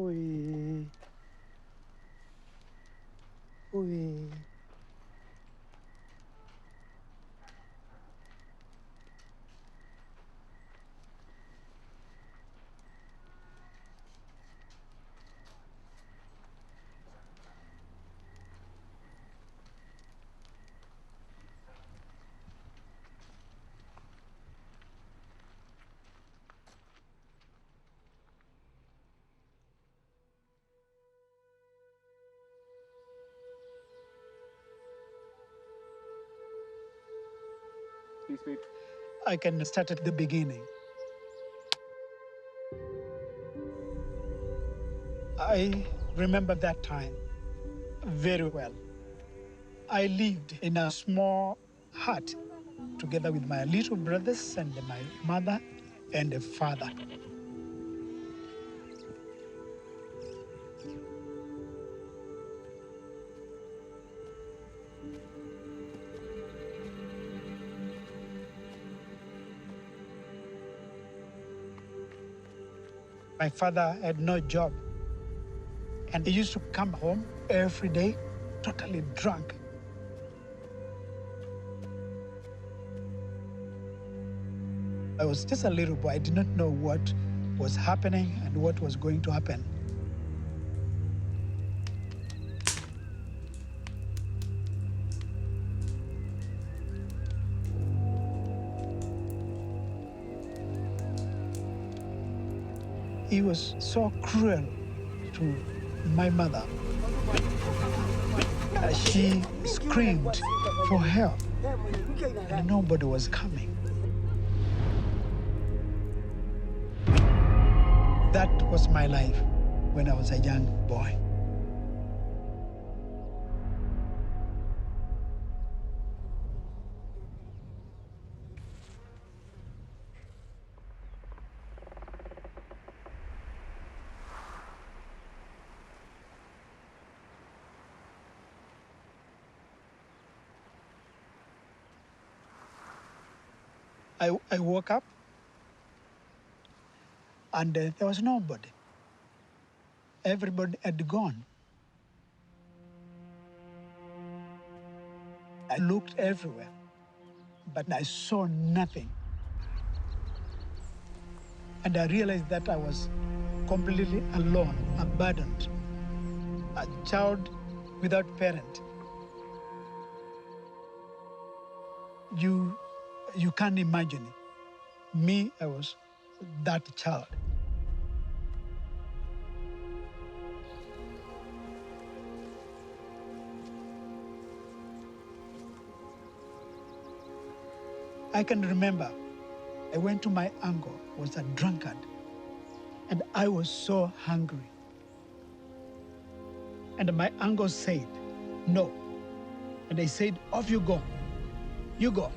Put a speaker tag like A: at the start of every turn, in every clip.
A: Oi. Oi.
B: Please wait.
A: I can start at the beginning. I remember that time very well. I lived in a small hut together with my little brothers and my mother and a father. My father had no job, and he used to come home every day totally drunk. I was just a little boy. I did not know what was happening and what was going to happen. He was so cruel to my mother. She screamed for help, and nobody was coming. That was my life when I was a young boy. I woke up, and there was nobody. Everybody had gone. I looked everywhere, but I saw nothing. And I realized that I was completely alone, abandoned, a child without parent. You can't imagine it. Me, I was that child. I can remember I went to my uncle, who was a drunkard, and I was so hungry. And my uncle said, no. And I said, off you go. You go.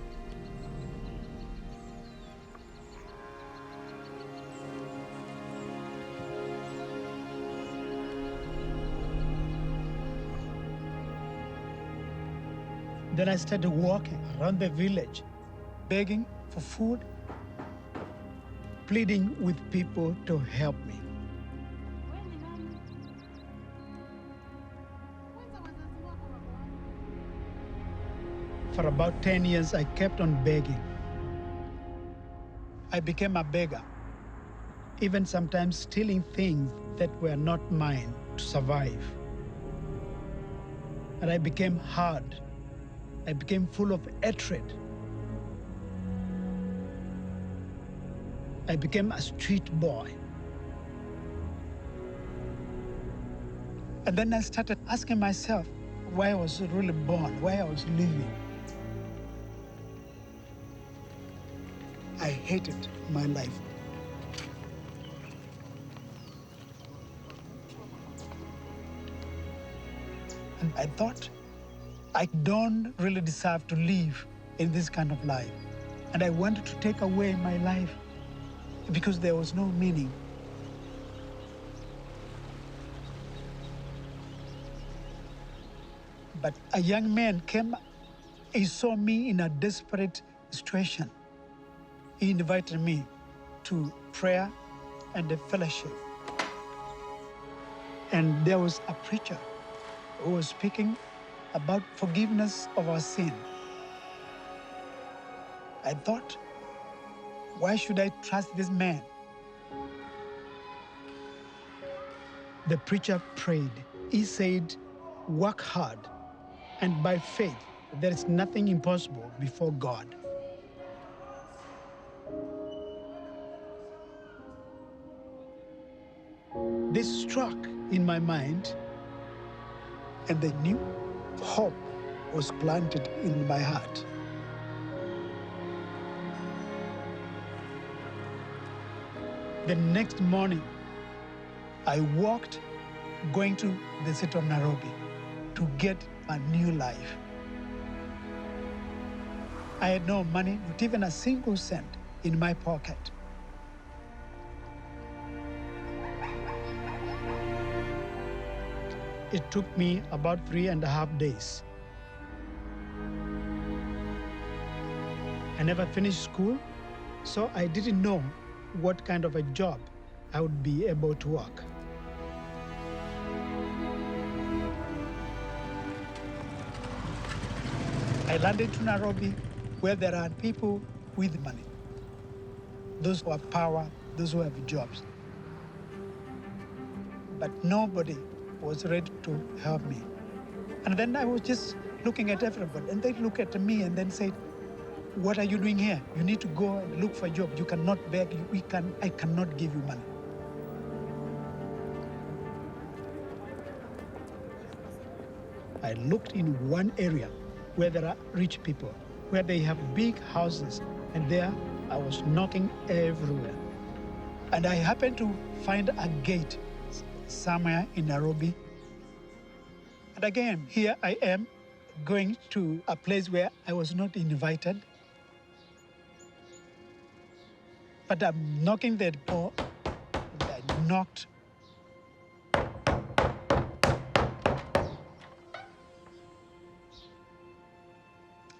A: Then I started walking around the village, begging for food, pleading with people to help me. For about 10 years, I kept on begging. I became a beggar, even sometimes stealing things that were not mine to survive. And I became hard. I became full of hatred. I became a street boy. And then I started asking myself why I was really born, why I was living. I hated my life. And I thought, I don't really deserve to live in this kind of life. And I wanted to take away my life because there was no meaning. But a young man came, he saw me in a desperate situation. He invited me to prayer and a fellowship. And there was a preacher who was speaking about forgiveness of our sin. I thought, why should I trust this man? The preacher prayed. He said, work hard, and by faith, there is nothing impossible before God. This struck in my mind, and the new hope was planted in my heart. The next morning, I walked going to the city of Nairobi to get a new life. I had no money, not even a single cent in my pocket. It took me about 3.5 days. I never finished school, so I didn't know what kind of a job I would be able to work. I landed to Nairobi, where there are people with money, those who have power, those who have jobs. But nobody was ready to help me. And then I was just looking at everybody, and they look at me and then say, what are you doing here? You need to go and look for a job. You cannot beg. I cannot give you money. I looked in one area where there are rich people, where they have big houses, and there I was knocking everywhere. And I happened to find a gate somewhere in Nairobi. And again, here I am going to a place where I was not invited. But I'm knocking the door, and I knocked.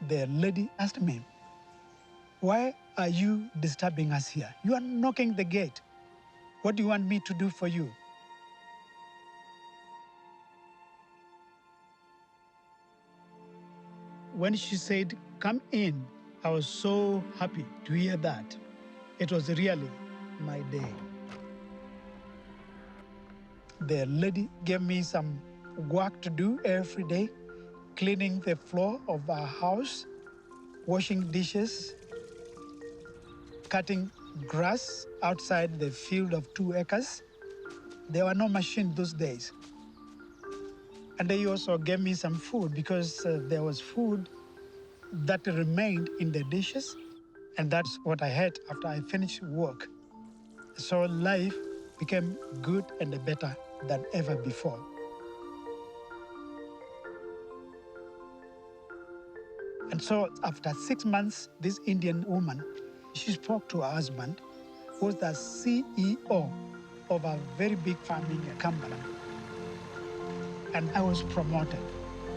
A: The lady asked me, why are you disturbing us here? You are knocking the gate. What do you want me to do for you? When she said, come in, I was so happy to hear that. It was really my day. The lady gave me some work to do every day, cleaning the floor of our house, washing dishes, cutting grass outside the field of 2 acres. There were no machines those days. And they also gave me some food because there was food that remained in the dishes, and that's what I had after I finished work. So life became good and better than ever before. And so after 6 months, this Indian woman, she spoke to her husband, who was the CEO of a very big farming company. And I was promoted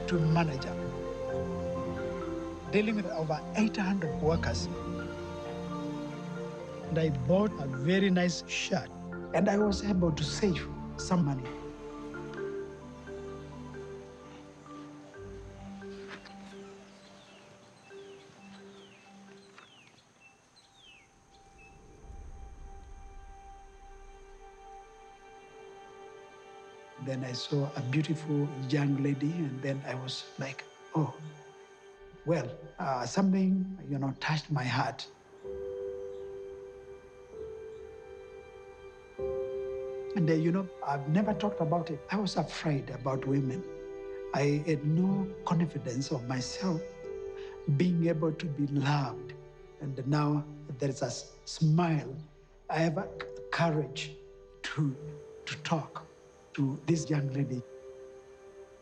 A: to manager, dealing with over 800 workers. And I bought a very nice shirt, and I was able to save some money. Then I saw a beautiful young lady, and then I was like, oh, well, something, touched my heart. And I've never talked about it. I was afraid about women. I had no confidence of myself being able to be loved. And now there's a smile. I have a courage to talk to this young lady.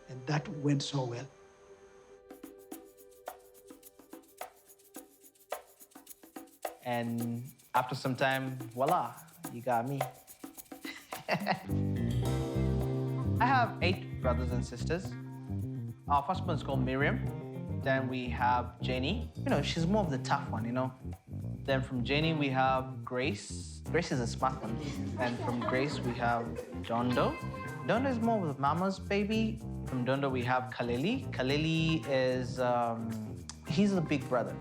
A: And that went so well.
B: And after some time, voila, you got me. I have 8 brothers and sisters. Our first one is called Miriam. Then we have Janie. She's more of the tough one, Then from Janie, we have Grace. Grace is a smart one. And from Grace, we have John Doe. Dondo is more of mama's baby. From Dondo, we have Kaleli. Kaleli is, he's the big brother.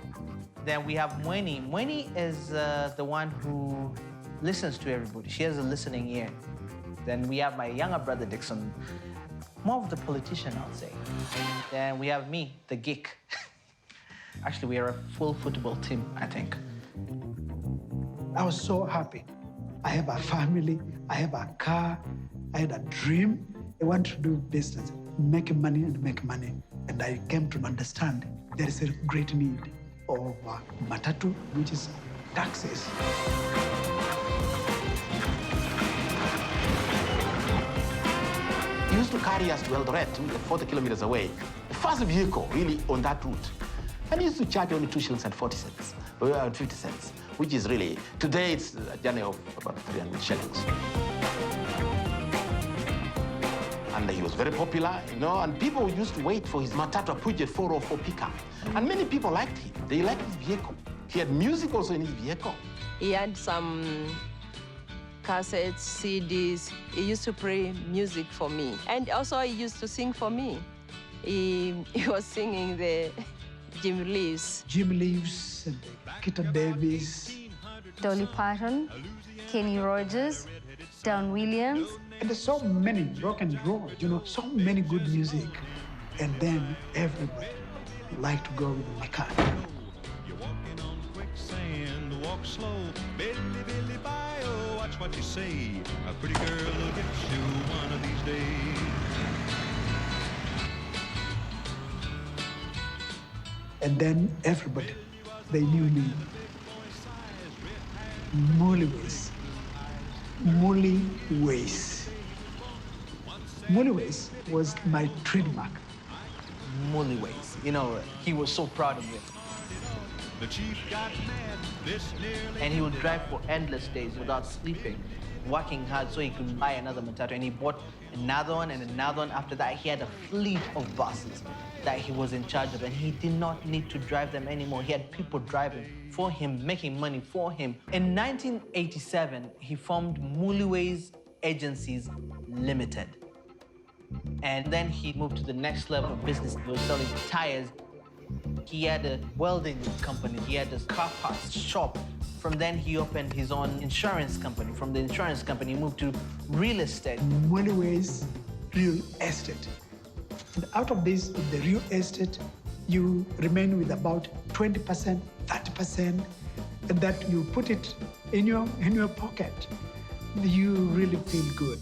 B: Then we have Mweni. Mweni is the one who listens to everybody. She has a listening ear. Then we have my younger brother, Dixon. More of the politician, I would say. Then we have me, the geek. Actually, we are a full football team, I think.
A: I was so happy. I have a family, I have a car, I had a dream. I want to do business, make money and make money. And I came to understand there is a great need of matatu, which is taxis.
C: He used to carry us to Eldoret, 40 kilometers away. The first vehicle really on that route. And he used to charge only 2 shillings and 40 cents, 50 cents, which is really, today it's a journey of about 300 shillings. And he was very popular, you know, and people used to wait for his Matatu Pujet 404 pickup. And many people liked him. They liked his vehicle. He had music also in his vehicle.
D: He had some cassettes, CDs. He used to play music for me. And also he used to sing for me. He was singing the Jim Leaves.
A: Jim Leaves and Kita Davis.
E: Dolly Parton, Kenny Rogers, Don Williams.
A: And there's so many rock and roll, you know, so many good music. And then everybody liked to go with my car.
F: You're walking on quicksand, walk slow. Billy, Billy, bio, watch what you say. A pretty girl will get you one of these days.
A: And then everybody, they knew me. Mully Ways. Mully Ways. Mully Ways was my trademark.
B: Mully Ways. You know, he was so proud of it.
F: The chief got mad, this nearly.
B: And he would drive for endless days without sleeping, working hard so he could buy another matatu. And he bought another one and another one. After that, he had a fleet of buses that he was in charge of, and he did not need to drive them anymore. He had people driving for him, making money for him. In 1987, he formed Mully Ways Agencies Limited. And then he moved to the next level of business. He was selling tires. He had a welding company. He had a car parts shop. From then, he opened his own insurance company. From the insurance company, he moved to real estate.
A: Mully Ways Real Estate. And out of this, the real estate, you remain with about 20%, 30%, and that you put it in your pocket. You really feel good.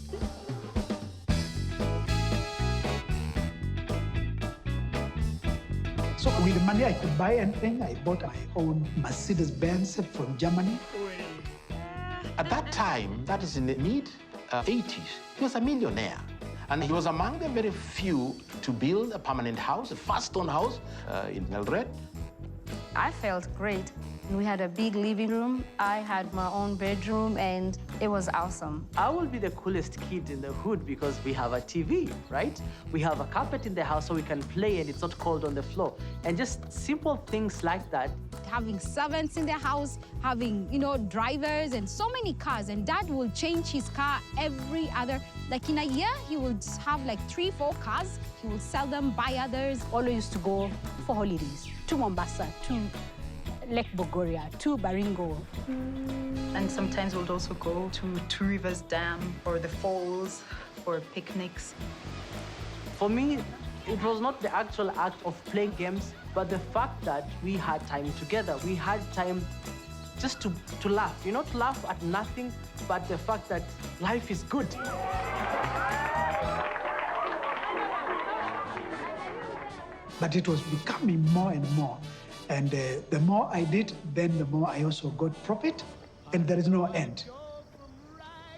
A: So with the money I could buy anything, I bought my own Mercedes-Benz from Germany.
C: At that time, that is in the mid-80s, he was a millionaire. And he was among the very few to build a permanent house, a fast stone house in Eldoret.
E: I felt great. We had a big living room. I had my own bedroom, and it was awesome.
G: I will be the coolest kid in the hood because we have a TV, right? We have a carpet in the house so we can play and it's not cold on the floor. And just simple things like that.
H: Having servants in the house, having, drivers and so many cars. And Dad will change his car every other, like in a year, he will have like 3-4 cars. He will sell them, buy others.
I: Always used to go for holidays to Mombasa, to Lake Bogoria, to Baringo.
J: And sometimes we'll also go to Two Rivers Dam or the falls for picnics.
G: For me, it was not the actual act of playing games, but the fact that we had time together. We had time just to laugh, to laugh at nothing, but the fact that life is good.
A: But it was becoming more and more. And the more I did, then the more I also got profit, and there is no end.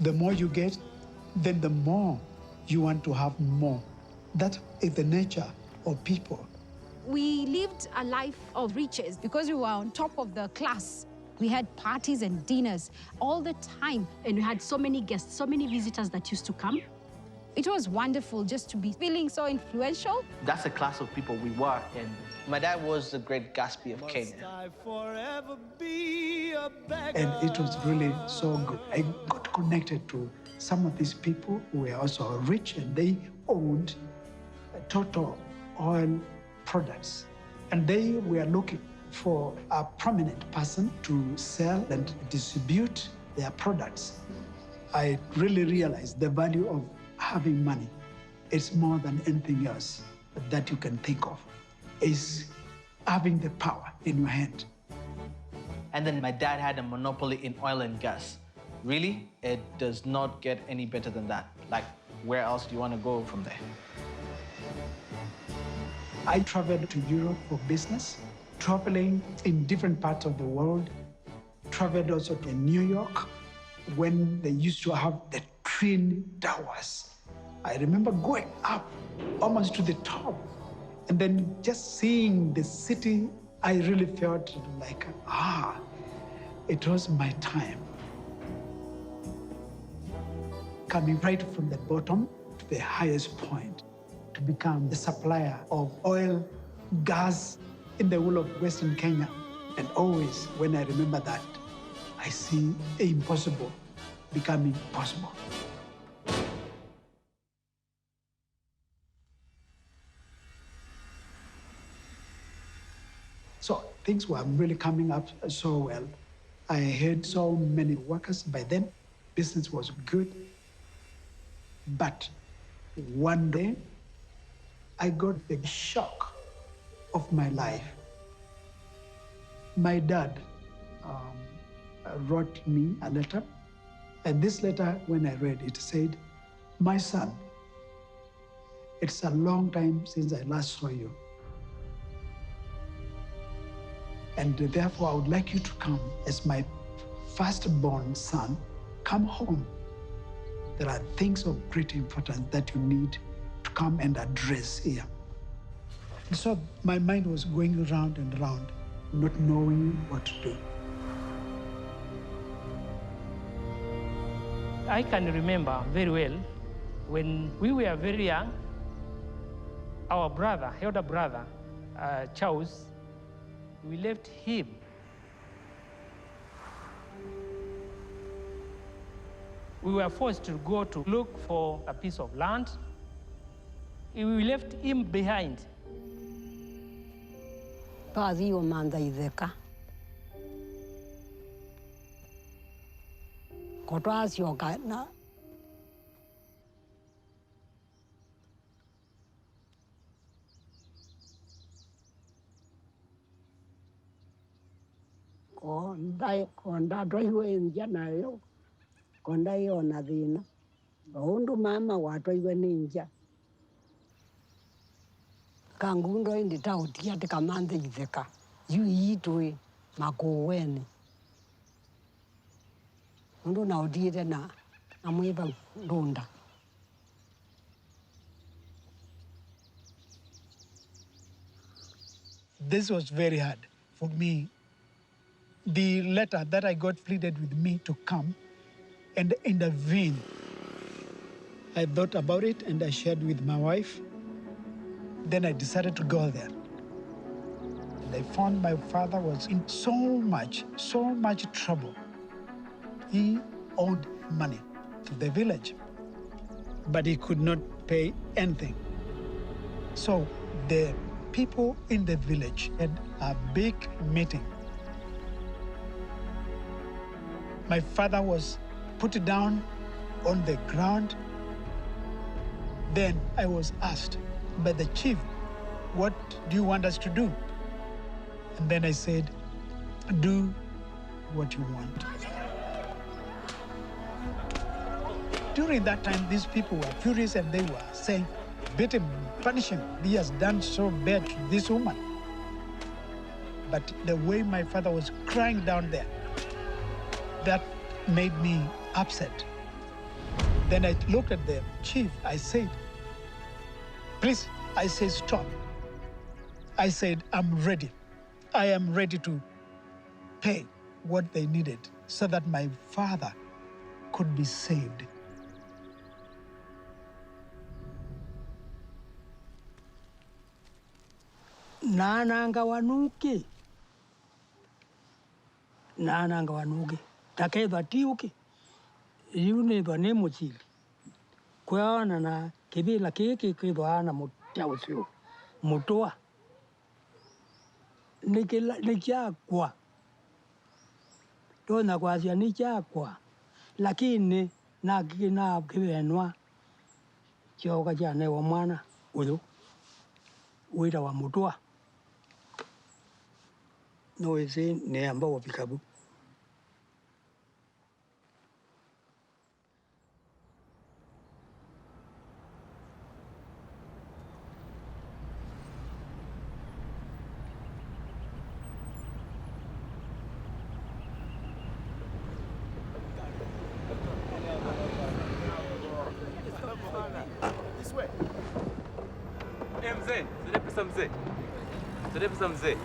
A: The more you get, then the more you want to have more. That is the nature of people.
H: We lived a life of riches because we were on top of the class. We had parties and dinners all the time.
I: And we had so many guests, so many visitors that used to come.
H: It was wonderful just to be feeling so influential.
B: That's the class of people we were in. My dad was the great Gatsby of Kenya.
A: And it was really so good. I got connected to some of these people who were also rich, and they owned Total oil products. And they were looking for a prominent person to sell and distribute their products. I really realized the value of having money. It's more than anything else that you can think of. It's having the power in your hand.
B: And then my dad had a monopoly in oil and gas. Really, it does not get any better than that. Like, where else do you want to go from there?
A: I traveled to Europe for business, traveling in different parts of the world. Traveled also to New York when they used to have the Twin Towers. I remember going up almost to the top, and then just seeing the city, I really felt like, it was my time. Coming right from the bottom to the highest point, to become the supplier of oil, gas in the whole of Western Kenya. And always, when I remember that, I see the impossible becoming possible. So things were really coming up so well. I had so many workers by then. Business was good. But one day, I got the shock of my life. My dad wrote me a letter, and this letter, when I read it, said, "My son, it's a long time since I last saw you. And therefore, I would like you to come as my firstborn son. Come home. There are things of great importance that you need to come and address here." And so my mind was going round and round, not knowing what to do.
K: I can remember very well when we were very young, our brother, elder brother, Charles, we left him. We were forced to go to look for a piece of land. We left him behind.
I: Pazi o manda ideka. Kotwas yoga na. Konda doi njana yo. Konda yo na dina. Undu mama watoi ninja. Kangundo indi tautia te kamande ideka. Yu itwe makoweni. Undu na udire na amwiba ndunda.
A: This was very hard for me. The letter that I got pleaded with me to come and intervene. I thought about it and I shared with my wife. Then I decided to go there. And I found my father was in so much trouble. He owed money to the village, but he could not pay anything. So the people in the village had a big meeting. My father was put down on the ground. Then I was asked by the chief, "What do you want us to do?" And then I said, "Do what you want." During that time, these people were furious and they were saying, "Beat him, punish him. He has done so bad to this woman." But the way my father was crying down there, that made me upset. Then I looked at the chief. I said, "Please," I said, "stop." I said, "I'm ready. I am ready to pay what they needed so that my father could be saved."
I: nananga wanuki takethwa tiuki riu nithwa ni muchili kweona na kithila kiki kwithwa na mutia ucio mutua nikiakwa tona kwacia nikiakwa lakini na kivenwa kioka kyanewa mwana uyu wira wa mutua no isi ni amba wapikabu
L: Mzee, zile pesa mzee. Zile pesa mzee.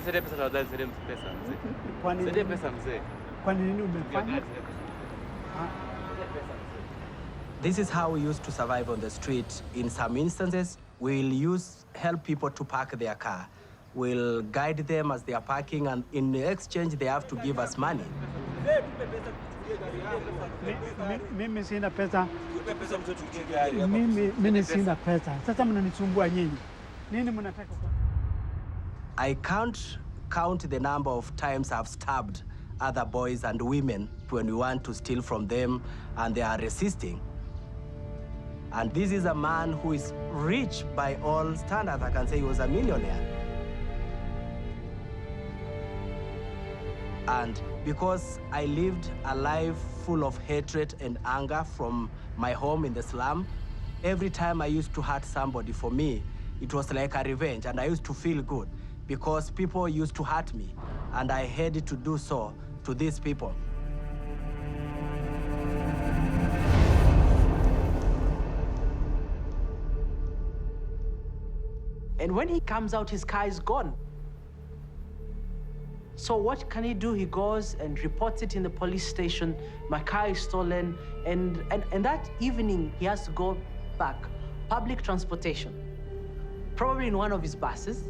L: Zile pesa tafadhali, zile pesa mzee.
A: Kwani
L: zile pesa mzee.
A: Kwani nini umefanya?
M: This is how we used to survive on the street. In some instances, we'll help people to park their car. We'll guide them as they are parking, and in exchange, they have to give us money.
A: Mimi sina pesa. Mimi sina pesa. Sasa mnanisumbua nyinyi. Nini mnataka?
M: I can't count the number of times I've stabbed other boys and women when we want to steal from them and they are resisting. And this is a man who is rich by all standards. I can say he was a millionaire. And because I lived a life full of hatred and anger from my home in the slum, every time I used to hurt somebody, for me, it was like a revenge, and I used to feel good because people used to hurt me, and I hated to do so to these people.
G: And when he comes out, his car is gone. So what can he do? He goes and reports it in the police station. My car is stolen. And that evening, he has to go back. Public transportation. Probably in one of his buses.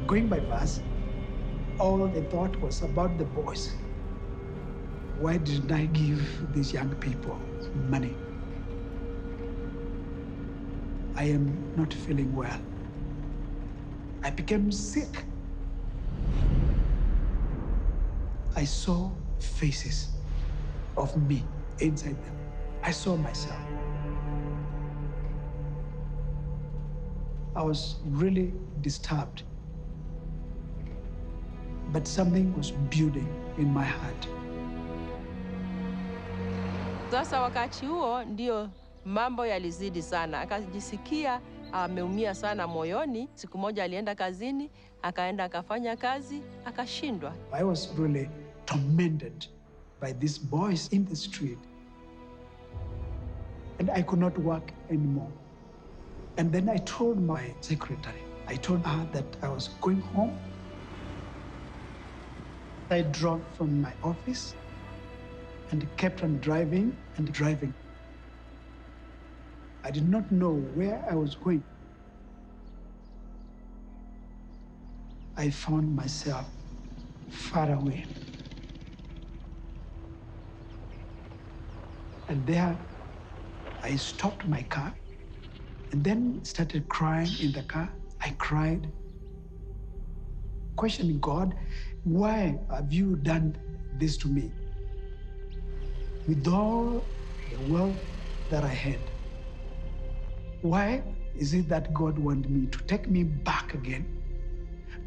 A: Going by bus, all the thought was about the boys. Why didn't I give these young people money? I am not feeling well. I became sick. I saw faces of me inside them. I saw myself. I was really disturbed. But something was building in my heart.
D: Sasa wakati huo ndio mambo yalizidi sana. Akajisikia ameumia sana moyoni. Siku moja alienda kazini, akaenda akafanya kazi, akashindwa.
A: I was really tormented by these boys in the street. And I could not work anymore. And then I told my secretary, I told her that I was going home. I drove from my office and kept on driving and driving. I did not know where I was going. I found myself far away. And there, I stopped my car and then started crying in the car. I cried, questioning God, why have you done this to me? With all the wealth that I had, why is it that God wanted me to take me back again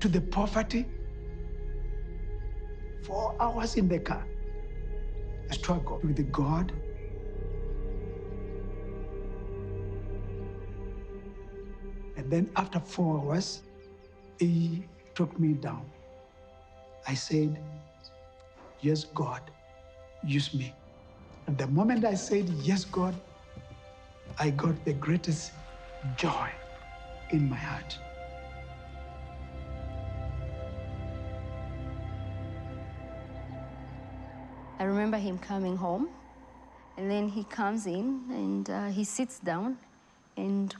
A: to the poverty? 4 hours in the car. I struggled with God. And then after 4 hours, He took me down. I said, yes, God, use me. And the moment I said, yes, God, I got the greatest joy in my heart.
E: I remember him coming home, and then he comes in and he sits down, and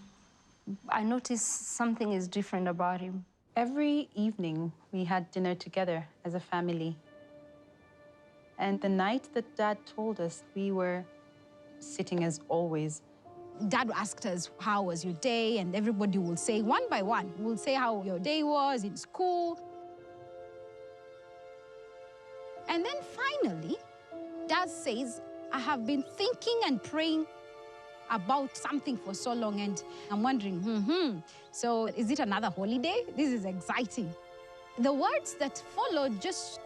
E: I noticed something is different about him.
J: Every evening, we had dinner together as a family. And the night that Dad told us, we were sitting as always.
H: Dad asked us, how was your day? And everybody will say, one by one, will say how your day was in school. And then finally, Dad says, I have been thinking and praying about something for so long, and I'm wondering, so is it another holiday? This is exciting. The words that followed just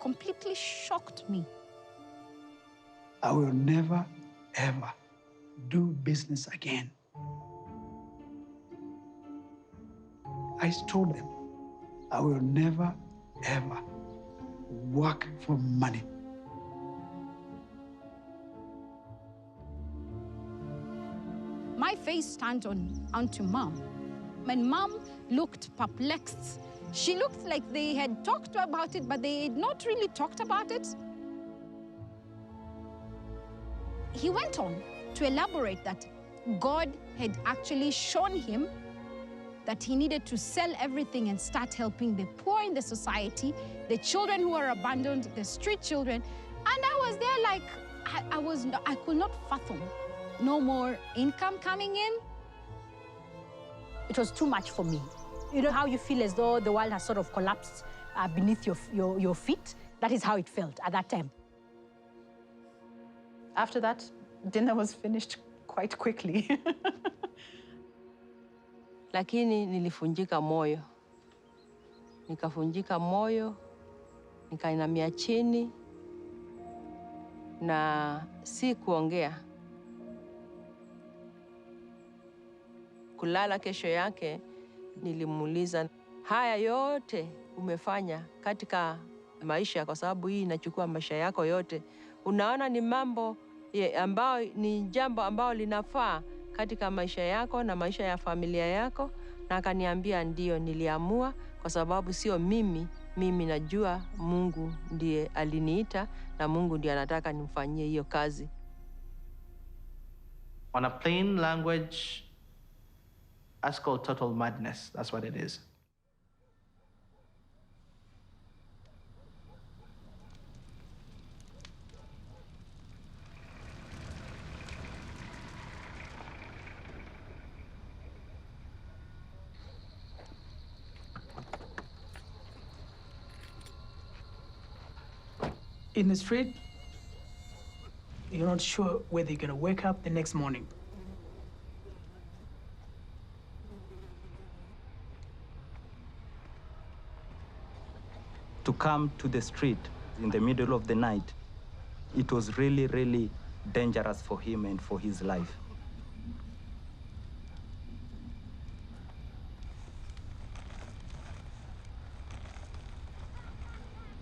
H: completely shocked me.
A: I will never, ever do business again. I told them, I will never, ever work for money.
H: My face turned onto Mom. And Mom looked perplexed. She looked like they had talked about it, but they had not really talked about it. He went on to elaborate that God had actually shown him that he needed to sell everything and start helping the poor in the society, the children who are abandoned, the street children. And I was there like, I could not fathom. No more income coming in.
N: It was too much for me. You know how you feel as though the world has sort of collapsed beneath your feet? That is how it felt at that time.
J: After that, dinner was finished quite quickly.
D: Lakini nilifunjika moyo. Nikafunjika moyo, nikainamia chini, na si kuongea. Kulala kesho yake, nilimuuliza, haya yote umefanya katika maisha, kwa sababu hii inachukua maisha yako yote. Unaona ni mambo ambao ni jambo ambao linafaa katika maisha yako na maisha ya familia yako? Na akaniambia ndio, niliamua kwa sababu sio mimi najua Mungu ndiye aliniita na Mungu ndiye anataka nimfanyie hiyo kazi.
B: On a plain language, that's called total madness. That's what it is.
O: In the street, you're not sure whether you're gonna wake up the next morning.
M: To come to the street in the middle of the night, it was really, really dangerous for him and for his life.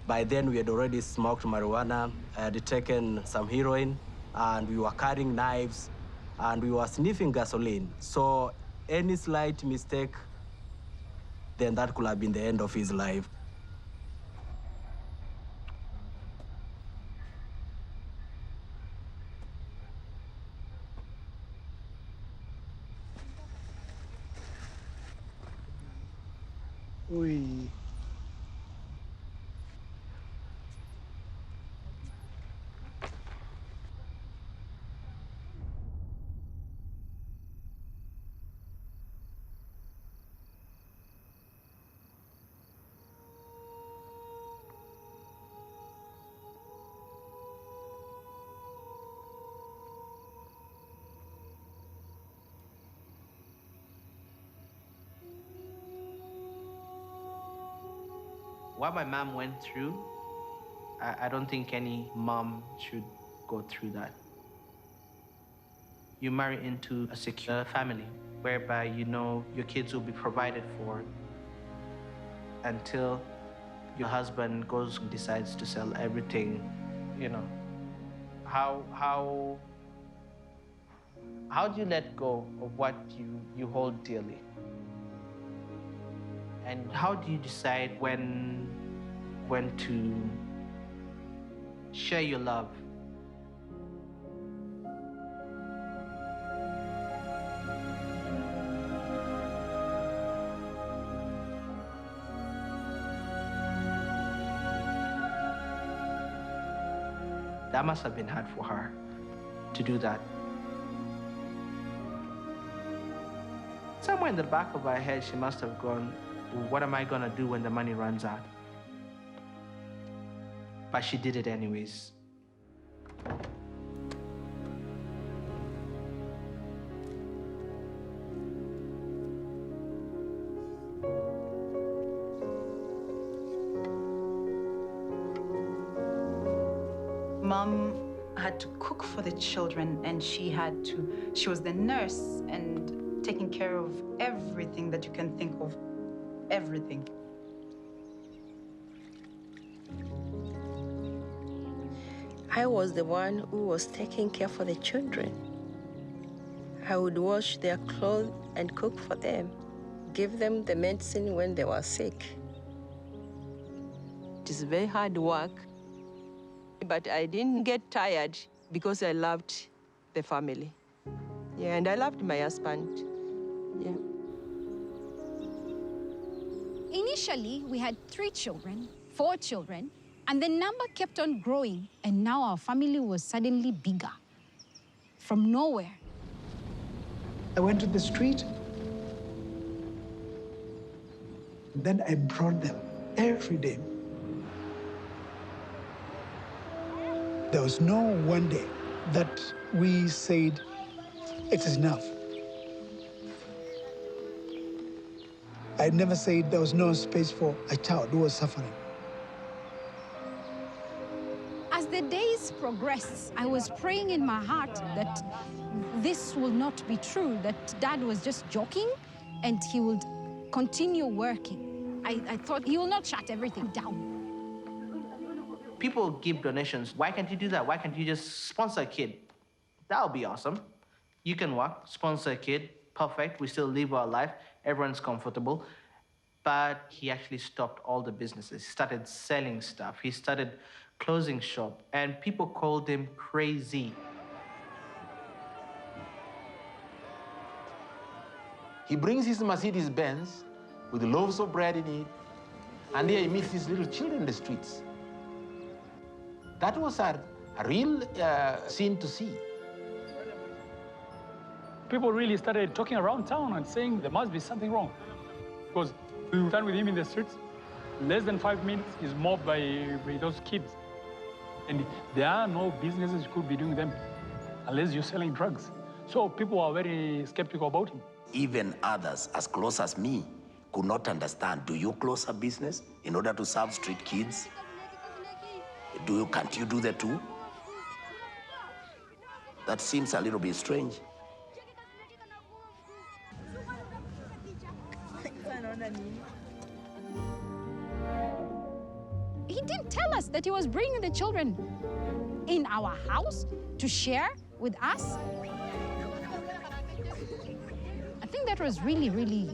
M: By then, we had already smoked marijuana, I had taken some heroin, and we were carrying knives, and we were sniffing gasoline. So any slight mistake, then that could have been the end of his life.
A: We
B: What my mom went through, I don't think any mom should go through that. You marry into a secure family whereby you know your kids will be provided for until your husband goes and decides to sell everything, you know. How do you let go of what you hold dearly? And how do you decide when to Share your love. That must have been hard for her to do that. Somewhere in the back of her head, she must have gone, what am I gonna do when the money runs out? But she did it anyways.
J: Mom had to cook for the children, and she was the nurse and taking care of everything that you can think of, everything.
D: I was the one who was taking care for the children. I would wash their clothes and cook for them, give them the medicine when they were sick. It is very hard work, but I didn't get tired because I loved the family. Yeah, and I loved my husband. Yeah.
H: Initially, we had 3 children, 4 children, and the number kept on growing, and now our family was suddenly bigger. From nowhere.
A: I went to the street. Then I brought them every day. There was no one day that we said, it is enough. I never said there was no space for a child who was suffering.
H: As the days progressed, I was praying in my heart that this will not be true, that Dad was just joking and he would continue working. I thought he will not shut everything down.
B: People give donations. Why can't you do that? Why can't you just sponsor a kid? That would be awesome. You can work, sponsor a kid, perfect. We still live our life. Everyone's comfortable. But he actually stopped all the businesses. He started selling stuff. He started closing shop, and people called him crazy.
C: He brings his Mercedes Benz with loaves of bread in it, and there he meets these little children in the streets. That was a real scene to see.
P: People really started talking around town and saying there must be something wrong. Because we stand with him in the streets, less than 5 minutes, he's mobbed by those kids. And there are no businesses you could be doing them unless you're selling drugs. So people are very skeptical about him.
Q: Even others as close as me could not understand. Do you close a business in order to serve street kids? Can't you do that too? That seems a little bit strange.
H: He didn't tell us that he was bringing the children in our house to share with us. I think that was really, really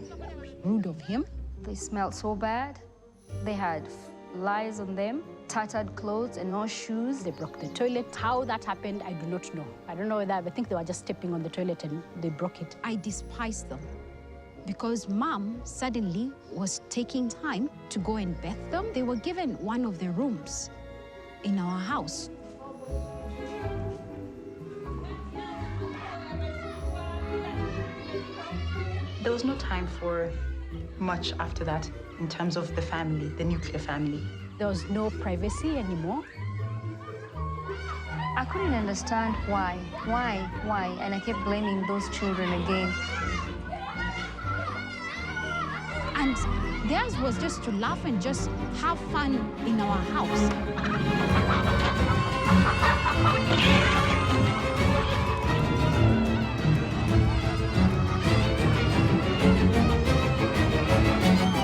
H: rude of him.
E: They smelled so bad. They had lice on them, tattered clothes and no shoes.
N: They broke the toilet. How that happened, I do not know. I don't know whether, I think they were just stepping on the toilet and they broke it.
H: I despised them because Mom suddenly was taking time to go and bath them. They were given one of the rooms in our house.
J: There was no time for much after that in terms of the family, the nuclear family.
N: There was no privacy anymore.
E: I couldn't understand why, and I kept blaming those children again.
H: And theirs was just to laugh and just have fun in our house.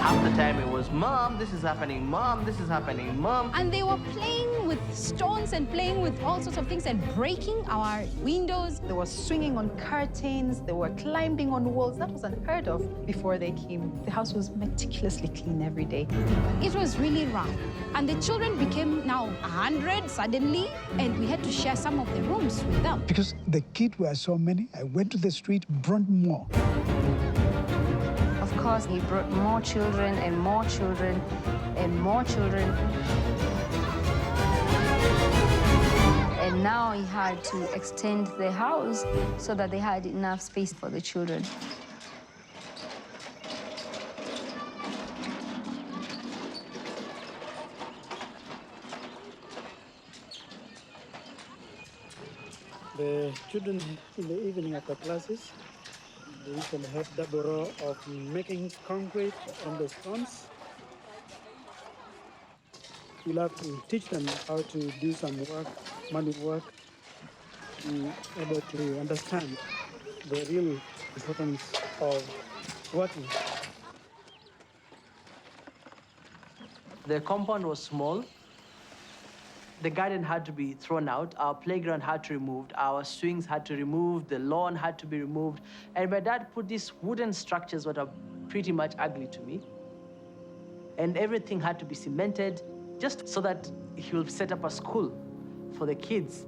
B: Half the time it was, Mom, this is happening, Mom, this is happening, Mom.
H: And they were playing with stones and playing with all sorts of things and breaking our windows.
J: They were swinging on curtains. They were climbing on walls. That was unheard of before they came. The house was meticulously clean every day.
H: It was really rough. And the children became now 100 suddenly, and we had to share some of the rooms with them.
A: Because the kids were so many, I went to the street, brought more.
E: Of course, he brought more children and more children and more children. And now he had to extend the house so that they had enough space for the children.
A: The children in the evening after classes, they usually have double row of making concrete on the stones. You'll have to teach them how to do some work, manual work, be able to understand the real importance of working.
G: The compound was small. The garden had to be thrown out. Our playground had to be removed. Our swings had to be removed. The lawn had to be removed. And my dad put these wooden structures that are pretty much ugly to me. And everything had to be cemented just so that he will set up a school for the kids.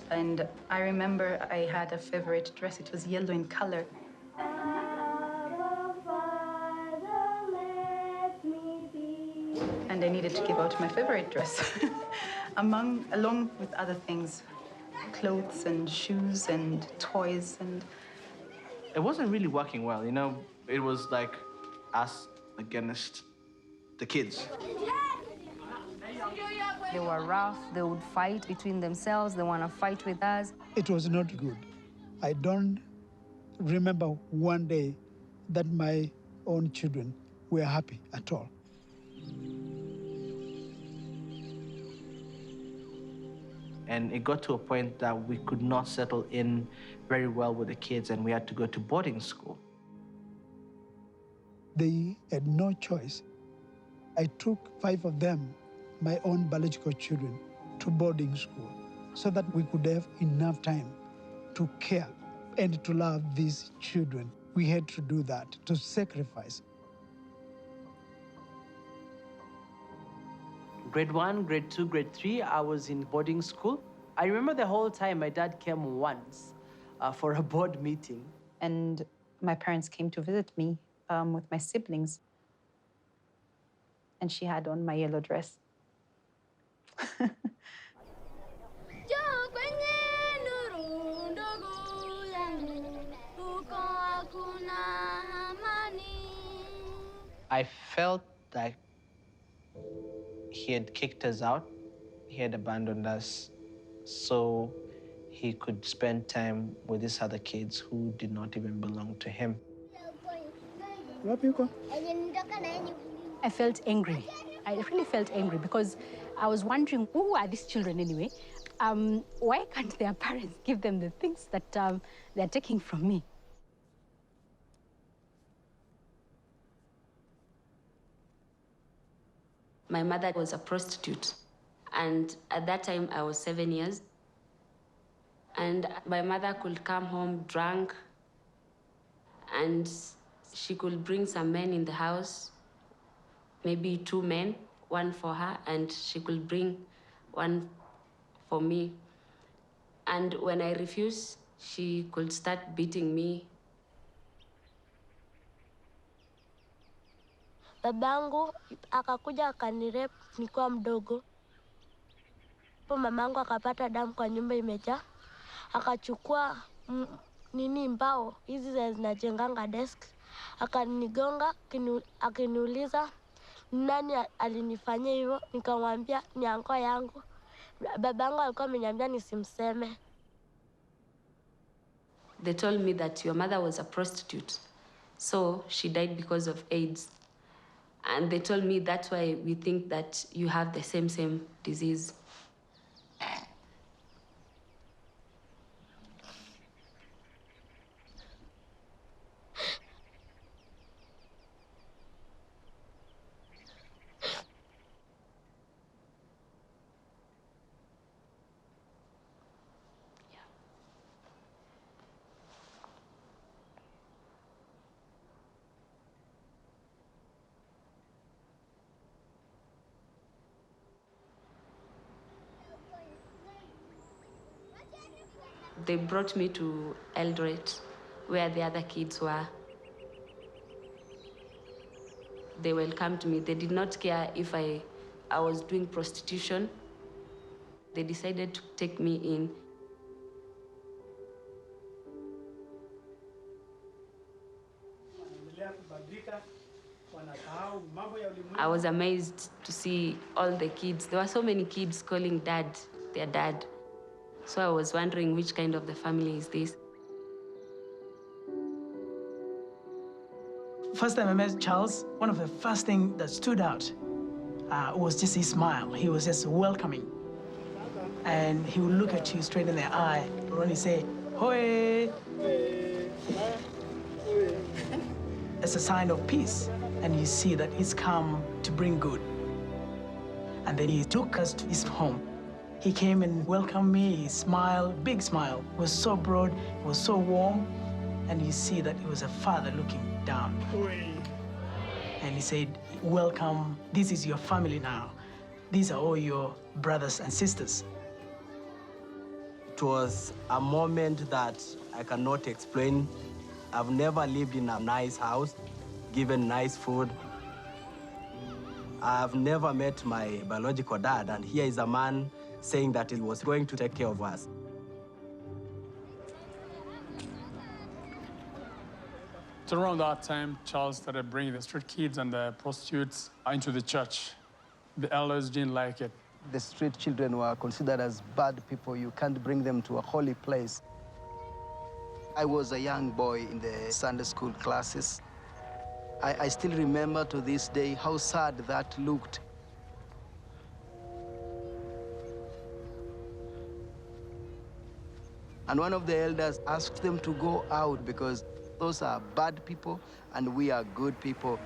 J: And I remember I had a favorite dress. It was yellow in color. And I needed to give out my favorite dress, along with other things, clothes and shoes and toys and...
B: It wasn't really working well, you know? It was like us against the kids.
E: They were rough, they would fight between themselves, they want to fight with us.
A: It was not good. I don't remember one day that my own children were happy at all.
B: And it got to a point that we could not settle in very well with the kids, and we had to go to boarding school.
A: They had no choice. I took 5 of them, my own biological children, to boarding school so that we could have enough time to care and to love these children. We had to do that, to sacrifice.
G: Grade 1, grade 2, grade 3, I was in boarding school. I remember the whole time my dad came once for a board meeting.
J: And my parents came to visit me with my siblings. And she had on my yellow dress.
B: I felt like he had kicked us out. He had abandoned us so he could spend time with these other kids who did not even belong to him.
N: I felt angry. I really felt angry because I was wondering, who are these children anyway? Why can't their parents give them the things that they're taking from me?
R: My mother was a prostitute, and at that time I was 7 years. And my mother could come home drunk, and she could bring some men in the house, maybe 2 men, 1 for her, and she could bring 1 for me. And when I refused, she could start beating me.
S: Babangu akakuja akanirep nikiwa mdogo. Po mamangu akapata damu kwa nyumba imejaa. Akachukua mbao hizi zinajenganga desk. Akanigonga akiniuliza nani alinifanyia hivyo, nikamwambia ni anko yangu. Babangu alikuwa ameniambia nisimseme.
R: They told me that your mother was a prostitute, so she died because of AIDS. And they told me that's why we think that you have the same disease. They brought me to Eldoret, where the other kids were. They welcomed me. They did not care if I was doing prostitution. They decided to take me in. I was amazed to see all the kids. There were so many kids calling dad, their dad. So I was wondering which kind of the family is this.
O: First time I met Charles, one of the first things that stood out was just his smile. He was just welcoming. And he would look at you straight in the eye and only say, "Hoi!" It's a sign of peace. And you see that he's come to bring good. And then he took us to his home. He came and welcomed me, he smiled, big smile. It was so broad, it was so warm. And you see that it was a father looking down. And he said, "Welcome, this is your family now. These are all your brothers and sisters."
M: It was a moment that I cannot explain. I've never lived in a nice house, given nice food. I've never met my biological dad, and here is a man saying that he was going to take care of us.
P: So around that time, Charles started bringing the street kids and the prostitutes into the church. The elders didn't like it.
T: The street children were considered as bad people. You can't bring them to a holy place. I was a young boy in the Sunday school classes. I still remember to this day how sad that looked. And one of the elders asked them to go out because those are bad people and we are good people.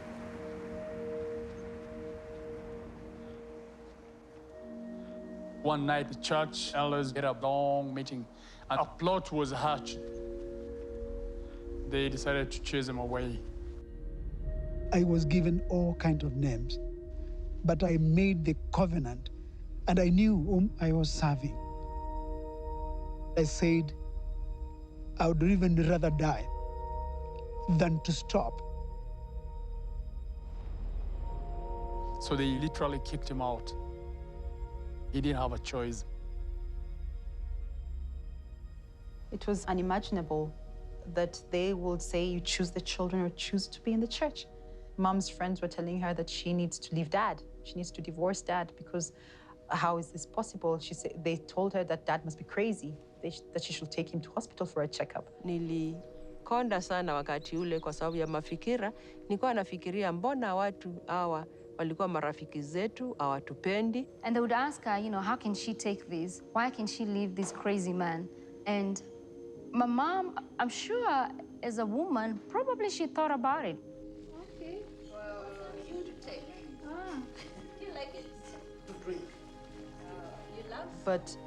P: One night, the church elders had a long meeting, and a plot was hatched. They decided to chase him away.
A: I was given all kinds of names, but I made the covenant, and I knew whom I was serving. I said, I would even rather die than to stop.
P: So they literally kicked him out. He didn't have a choice.
J: It was unimaginable that they would say you choose the children or choose to be in the church. Mom's friends were telling her that she needs to leave dad. She needs to divorce dad because how is this possible? She said, they told her that dad must be crazy, that she should take him to hospital for a checkup.
D: Nilikonda sana wakati ule kwa sababu ya mafikira. Nilikuwa nafikiria mbona watu hawa walikuwa marafiki zetu, hawatupendi.
E: And they would ask her, how can she take this? Why can she leave this crazy man? And my mom, I'm sure as a woman, probably she thought about it.
U: Okay. You to take. Do you like it? To drink. You love?
J: But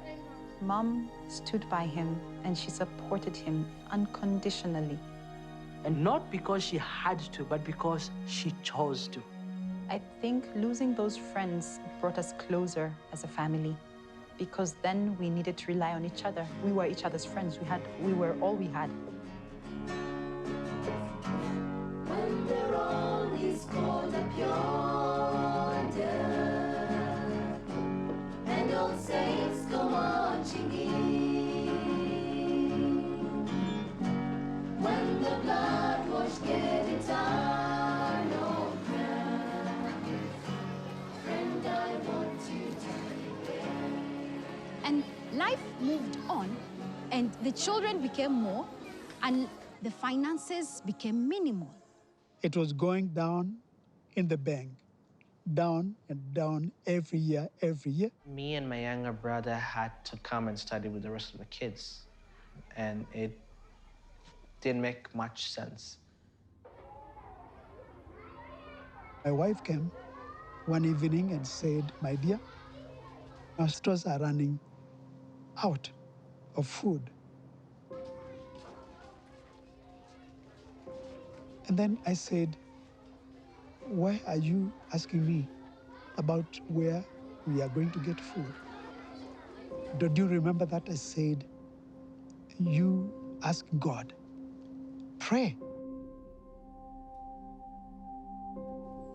J: Mom stood by him and she supported him unconditionally.
G: And not because she had to, but because she chose to.
J: I think losing those friends brought us closer as a family because then we needed to rely on each other. We were each other's friends. We were all we had.
U: When the road is called up yonder, and old saints go marching in, when the blood-washed get its iron old crown, friend, I want you to be there.
H: And life moved on, and the children became more, and the finances became minimal.
A: It was going down in the bank, down and down every year, every year.
B: Me and my younger brother had to come and study with the rest of the kids, and it didn't make much sense.
A: My wife came one evening and said, "My dear, our stores are running out of food." And then I said, "Why are you asking me about where we are going to get food? Don't you remember that I said you ask God, pray.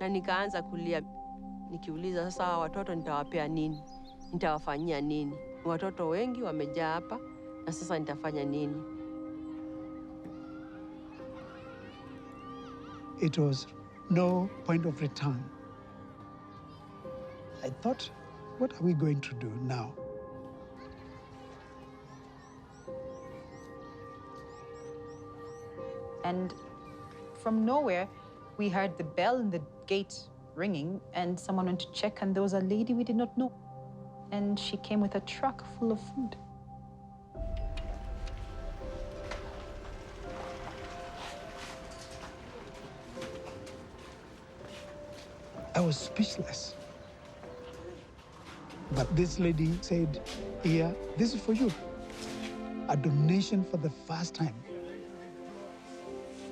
D: Na nikaanza kulia nikiuliza sasa hawa watoto nitawapea nini? Nitawafanyia nini? Watoto wengi wamejaa hapa na sasa nitafanya nini?
A: It was no point of return. I thought, what are we going to do now?
J: And from nowhere, we heard the bell in the gate ringing, and someone went to check, and there was a lady we did not know. And she came with a truck full of food.
A: I was speechless. But this lady said, here, this is for you. A donation for the first time.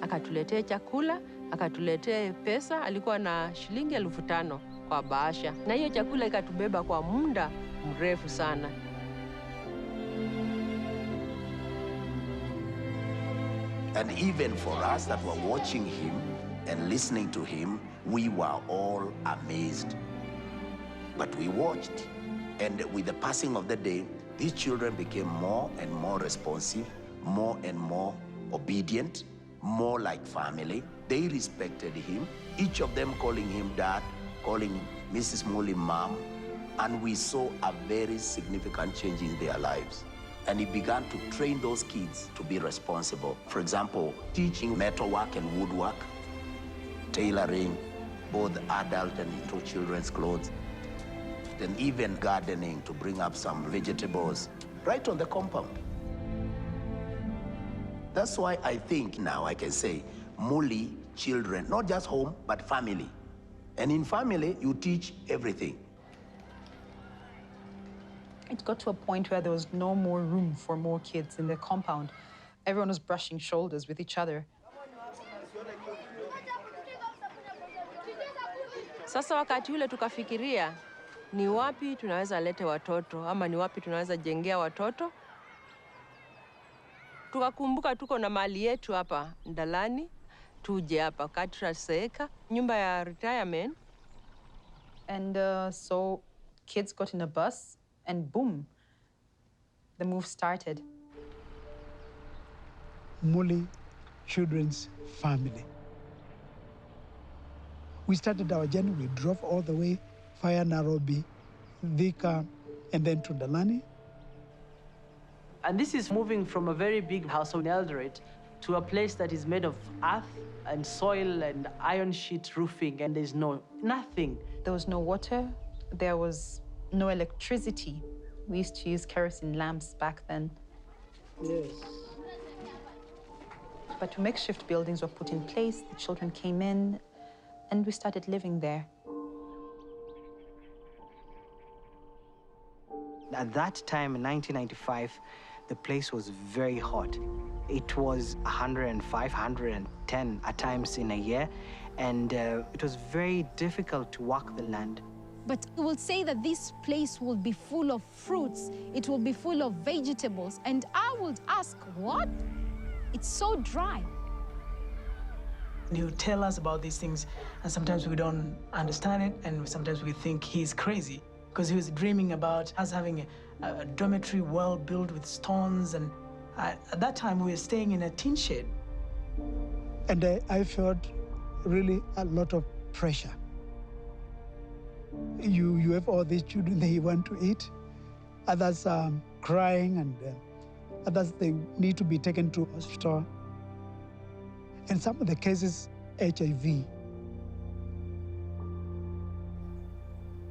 D: Akatuletea chakula, akatuletea pesa, alikuwa na shilingi 5,000 kwa bahasha. Na hiyo chakula ikatubeba kwa muda mrefu sana.
Q: And even for us that were watching him and listening to him, we were all amazed. But we watched, and with the passing of the day, these children became more and more responsive, more and more obedient, more like family. They respected him, each of them calling him dad, calling Mrs. Mully mom, and we saw a very significant change in their lives. And he began to train those kids to be responsible. For example, teaching metalwork and woodwork, tailoring, both adult and little children's clothes, and even gardening to bring up some vegetables right on the compound. That's why I think now I can say Mully children, not just home, but family. And in family, you teach everything.
J: It got to a point where there was no more room for more kids in the compound. Everyone was brushing shoulders with each other.
D: Sasa wakati ule tukafikiria ni wapi tunaweza lete watoto ama ni wapi tunaweza jengea watoto. Tukakumbuka tuko na mali yetu hapa Ndalani, tuje hapa Katra Seeka, nyumba ya retirement.
J: And so kids got in a bus and boom, the move started.
A: Mully Children's Family. We started our journey, we drove all the way via Nairobi, Thika, and then to Ndalani.
G: And this is moving from a very big house on Eldoret to a place that is made of earth and soil and iron sheet roofing, and there's nothing.
J: There was no water, there was no electricity. We used to use kerosene lamps back then.
I: Yes.
J: But makeshift buildings were put in place, the children came in, and we started living there.
M: At that time, in 1995, the place was very hot. It was 105, 110 at times in a year, and it was very difficult to work the land.
H: But it will say that this place will be full of fruits, it will be full of vegetables, and I would ask, what? It's so dry.
O: He would tell us about these things, and sometimes we don't understand it, and sometimes we think he's crazy, because he was dreaming about us having a dormitory well built with stones, and at that time we were staying in a tin shed.
A: And I felt really a lot of pressure. You have all these children, they want to eat. Others are crying, and others, they need to be taken to hospital. In some of the cases, HIV.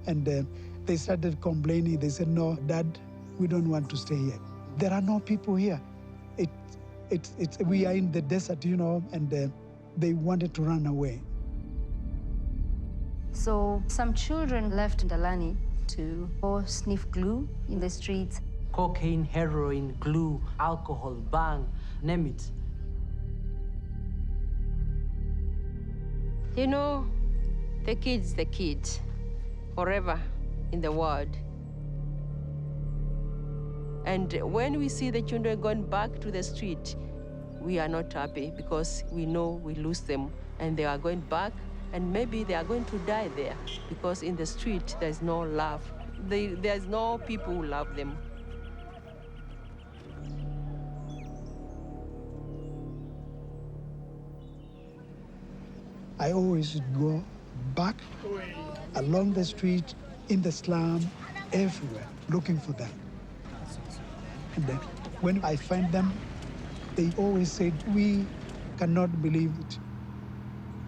A: And they started complaining. They said, no, Dad, we don't want to stay here. There are no people here. We are in the desert, you know, and they wanted to run away.
E: So some children left Ndalani to go sniff glue in the streets.
G: Cocaine, heroin, glue, alcohol, bang, name it.
D: You know, the kid's the kid, forever in the world. And when we see the children going back to the street, we are not happy because we know we lose them and they are going back and maybe they are going to die there because in the street there's no love. There's no people who love them.
A: I always go back along the street, in the slum, everywhere, looking for them. And then when I find them, they always said, we cannot believe it.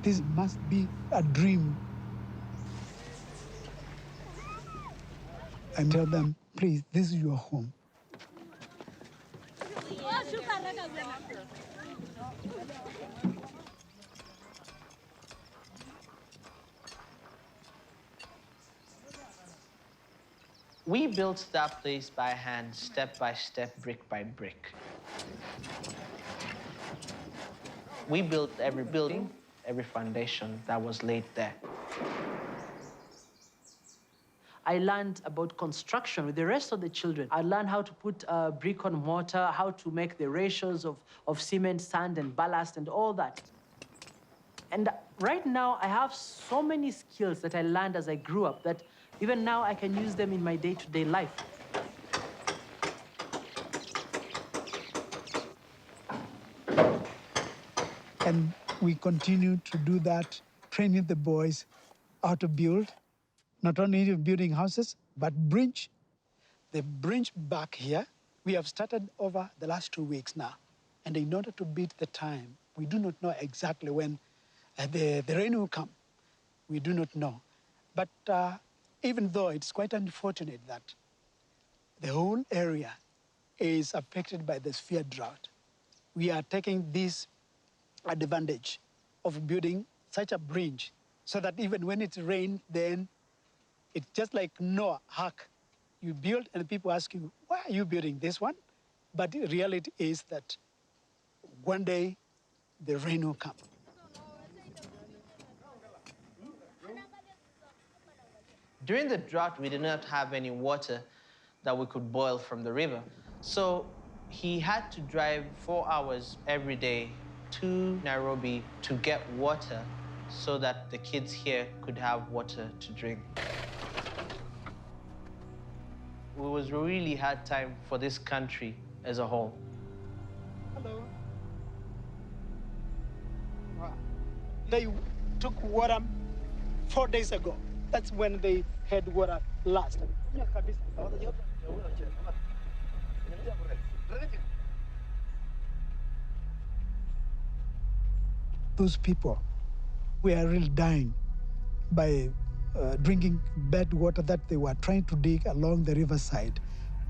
A: This must be a dream. I tell them, please, this is your home.
B: We built that place by hand, step by step, brick by brick. We built every building, every foundation that was laid there.
G: I learned about construction with the rest of the children. I learned how to put brick on mortar, how to make the ratios of cement, sand, and ballast, and all that. And right now, I have so many skills that I learned as I grew up that even now I can use them in my day-to-day life.
A: And we continue to do that, training the boys how to build, not only building houses, but bridge. The bridge back here, we have started over the last 2 weeks now. And in order to beat the time, we do not know exactly when the rain will come. We do not know. But even though it's quite unfortunate that the whole area is affected by the severe drought, we are taking this advantage of building such a bridge so that even when it rains, then it's just like Noah, Ark. You build and people ask you, why are you building this one? But the reality is that one day the rain will come.
B: During the drought, we did not have any water that we could boil from the river. So he had to drive 4 hours every day to Nairobi to get water so that the kids here could have water to drink. It was a really hard time for this country as a whole.
A: Hello. They took water 4 days ago. That's when they had water last. Those people were really dying by drinking bad water that they were trying to dig along the riverside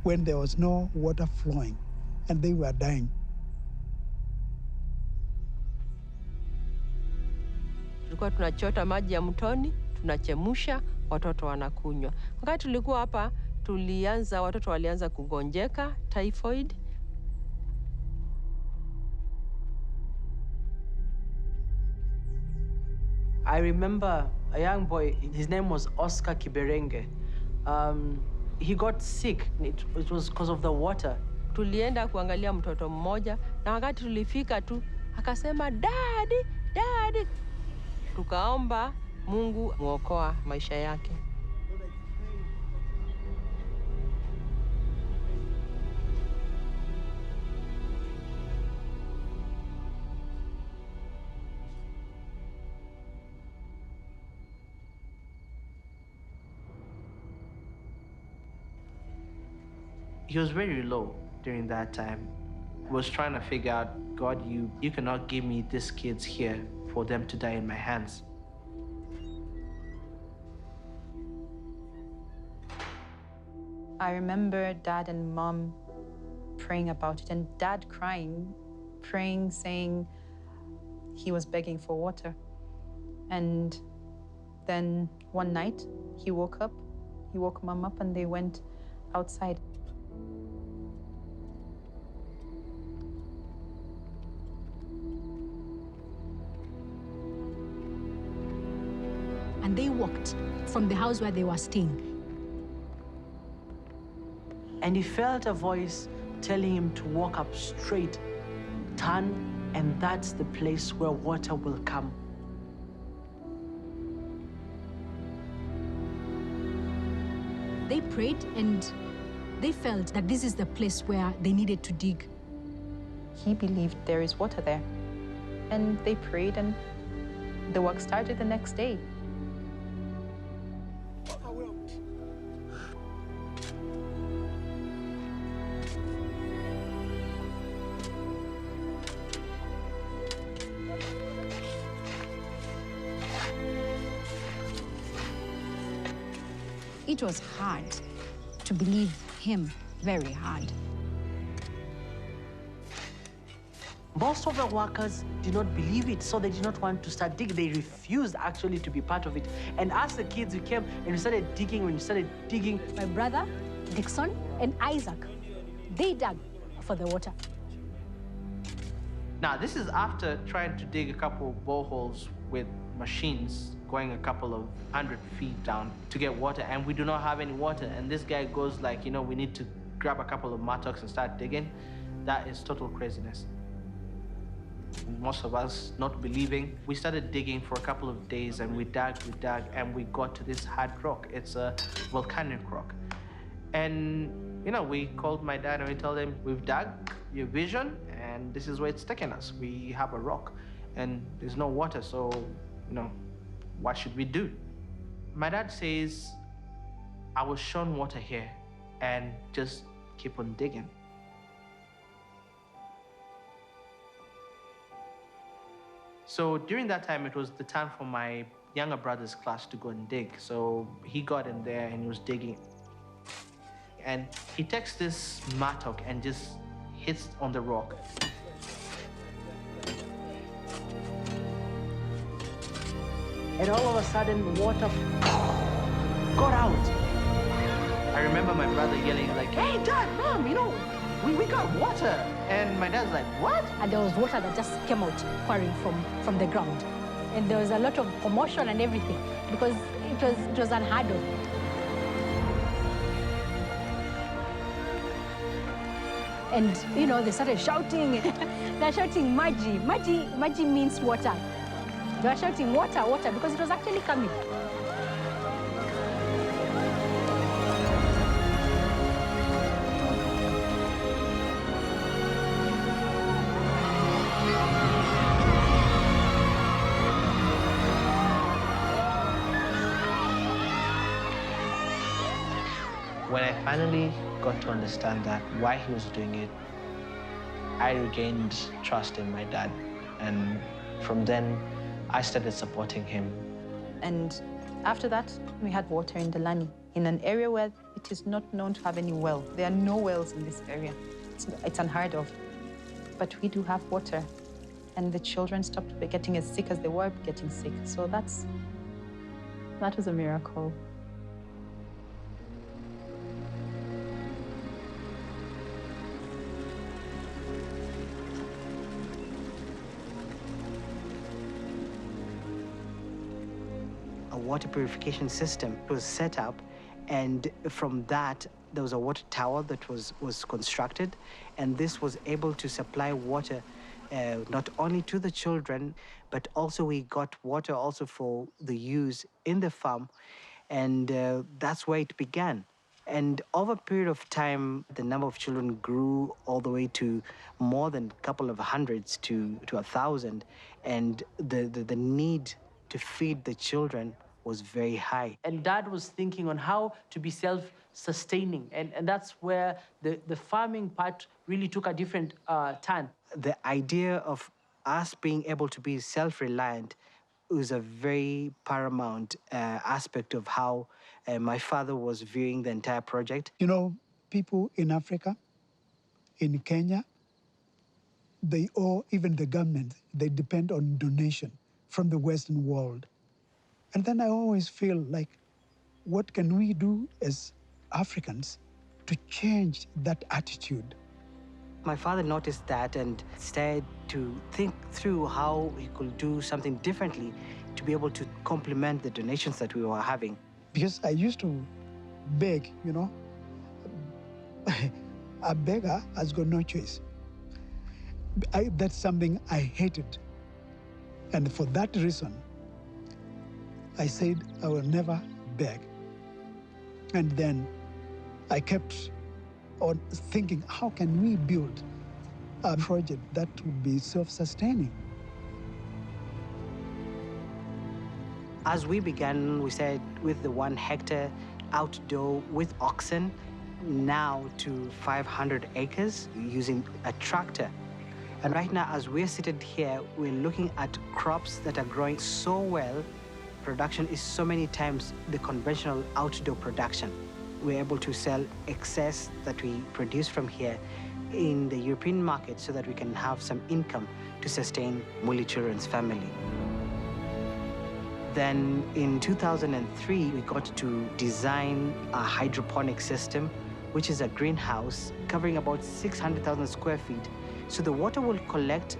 A: when there was no water flowing, and they were dying.
D: Tulikuwa tunachota maji ya mtoni, tunachemusha, watoto wanakunywa. Wakati tulikuwa hapa, watoto walianza kugonjeka, typhoid.
G: I remember a young boy, his name was Oscar Kiberenge. He got sick. It was because of the water.
D: Tulienda kuangalia mtoto mmoja, na wakati tulifika tu, akasema, Daddy, Daddy. Tukaomba Mungu muokoa maisha yake.
B: He was very low during that time. He was trying to figure out, God, you cannot give me these kids here for them to die in my hands.
J: I remember Dad and Mom praying about it, and Dad crying, praying, saying he was begging for water. And then one night, he woke Mom up, and they went outside.
N: And they walked from the house where they were staying.
G: And he felt a voice telling him to walk up straight, turn, and that's the place where water will come.
N: They prayed and they felt that this is the place where they needed to dig.
J: He believed there is water there. And they prayed, and the work started the next day.
H: It was hard to believe him, very hard.
G: Most of the workers did not believe it, so they did not want to start digging. They refused actually to be part of it. And as the kids, we came and we started digging. When we started digging,
N: my brother, Dixon, and Isaac, they dug for the water.
B: Now, this is after trying to dig a couple of boreholes with machines going a couple of 100 feet down to get water, and we do not have any water. And this guy goes like, you know, we need to grab a couple of mattocks and start digging. That is total craziness. Most of us not believing. We started digging for a couple of days, and we dug, and we got to this hard rock. It's a volcanic rock. And, you know, we called my dad and we told him, we've dug your vision, and this is where it's taking us. We have a rock, and there's no water, so, you know, what should we do? My dad says, I was shown water here, and just keep on digging. So during that time, it was the time for my younger brother's class to go and dig. So he got in there and he was digging. And he takes this mattock and just hits on the rock.
G: And all of a sudden, water got out.
B: I remember my brother yelling like, hey, Dad, Mom, you know, we got water. And my dad's like, what?
N: And there was water that just came out pouring from the ground. And there was a lot of commotion and everything because it was unheard of. And, you know, they started shouting. They're shouting, Maji. Maji means water. They were shouting, water, water, because it was actually coming.
B: When I finally got to understand that why he was doing it, I regained trust in my dad. And from then, I started supporting him.
J: And after that, we had water in Delani, in an area where it is not known to have any well. There are no wells in this area. It's unheard of. But we do have water. And the children stopped getting as sick as they were getting sick. So that was a miracle.
M: A water purification system was set up, and from that there was a water tower that was constructed, and this was able to supply water not only to the children, but also we got water also for the use in the farm, and that's where it began. And over a period of time, the number of children grew all the way to more than a couple of hundreds to 1,000, and the need to feed the children was very high.
G: And Dad was thinking on how to be self-sustaining. And that's where the farming part really took a different turn.
M: The idea of us being able to be self-reliant was a very paramount aspect of how my father was viewing the entire project.
A: You know, people in Africa, in Kenya, they owe even the government, they depend on donation from the Western world. And then I always feel like, what can we do as Africans to change that attitude?
M: My father noticed that and started to think through how he could do something differently to be able to complement the donations that we were having.
A: Because I used to beg, you know, A beggar has got no choice. That's something I hated. And for that reason, I said I will never beg. And then I kept on thinking, how can we build a project that would be self-sustaining?
M: As we began, we said with the 1 hectare outdoor with oxen, now to 500 acres using a tractor. And right now, as we're seated here, we're looking at crops that are growing so well. Production is so many times the conventional outdoor production. We're able to sell excess that we produce from here in the European market so that we can have some income to sustain Mully children's family. Then in 2003, we got to design a hydroponic system, which is a greenhouse covering about 600,000 square feet. So the water will collect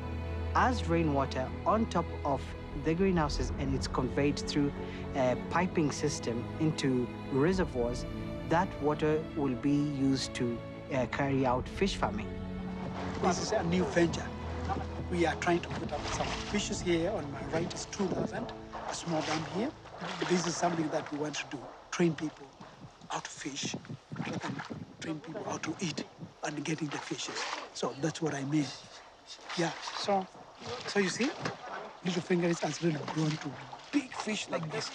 M: as rainwater on top of the greenhouses, and it's conveyed through a piping system into reservoirs. That water will be used to carry out fish farming.
A: This is a new venture. We are trying to put up some fishes here. On my right is 2,000, a small dam here. This is something that we want to do, train people how to fish, and train people how to eat and getting the fishes. So that's what I mean. Yeah, so you see, little fingers has really grown to big fish like this.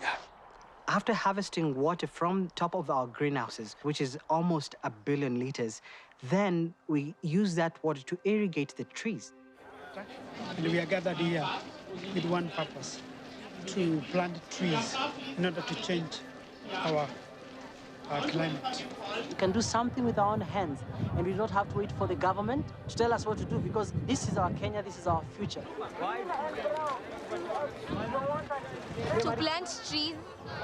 A: Yeah.
M: After harvesting water from top of our greenhouses, which is almost 1 billion liters, then we use that water to irrigate the trees.
A: And we are gathered here with one purpose, to plant trees in order to change our climate.
G: We can do something with our own hands, and we don't have to wait for the government to tell us what to do, because this is our Kenya, this is our future.
F: To plant trees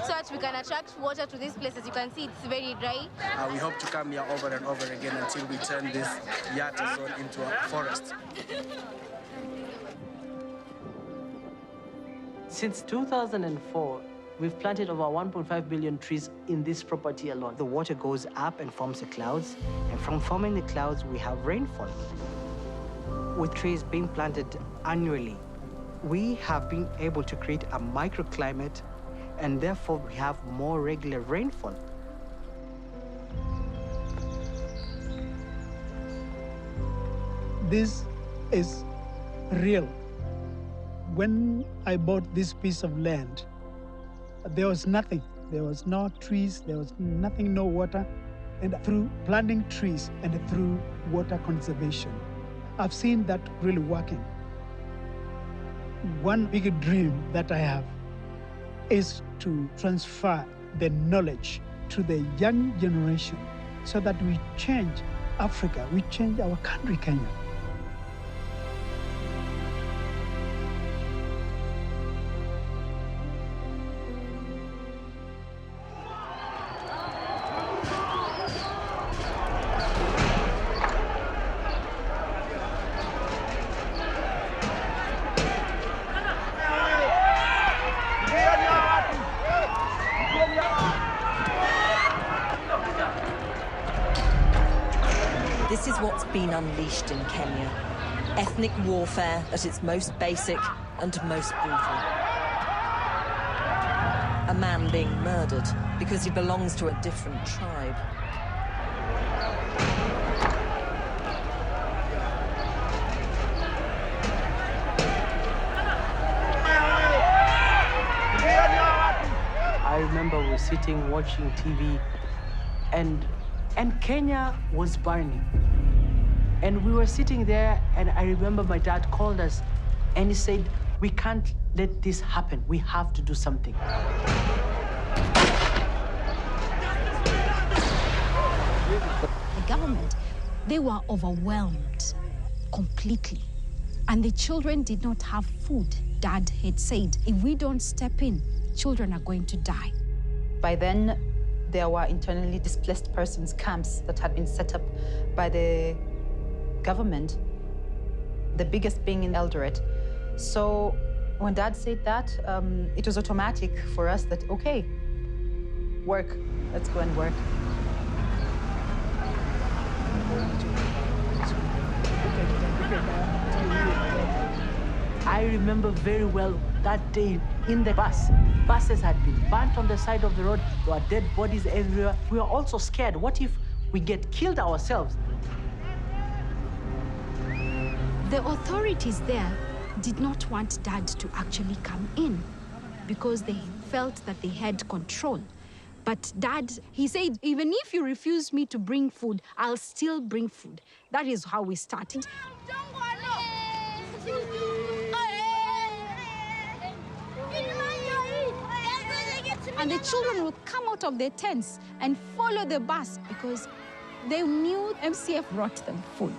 F: so that we can attract water to this place. As you can see, it's very dry.
V: We hope to come here over and over again until we turn this Yata zone into a forest.
G: Since 2004, we've planted over 1.5 billion trees in this property alone.
M: The water goes up and forms the clouds, and from forming the clouds, we have rainfall. With trees being planted annually, we have been able to create a microclimate, and therefore we have more regular rainfall.
A: This is real. When I bought this piece of land, there was nothing. There was no trees, there was nothing, no water. And through planting trees and through water conservation, I've seen that really working. One big dream that I have is to transfer the knowledge to the young generation so that we change Africa, we change our country, Kenya.
W: This is what's been unleashed in Kenya. Ethnic warfare at its most basic and most brutal. A man being murdered because he belongs to a different tribe.
G: I remember we were sitting watching TV, and Kenya was burning. And we were sitting there, and I remember my dad called us, and he said, we can't let this happen. We have to do something.
H: The government, they were overwhelmed completely. And the children did not have food. Dad had said, if we don't step in, children are going to die.
J: By then, there were internally displaced persons camps that had been set up by the government, the biggest being in Eldoret. So when Dad said that, it was automatic for us that, okay, work, let's go and work.
G: I remember very well that day in the bus. Buses had been burnt on the side of the road. There were dead bodies everywhere. We were also scared. What if we get killed ourselves?
H: The authorities there did not want Dad to actually come in because they felt that they had control. But Dad, he said, even if you refuse me to bring food, I'll still bring food. That is how we started. And the children would come out of their tents and follow the bus because they knew MCF brought them food.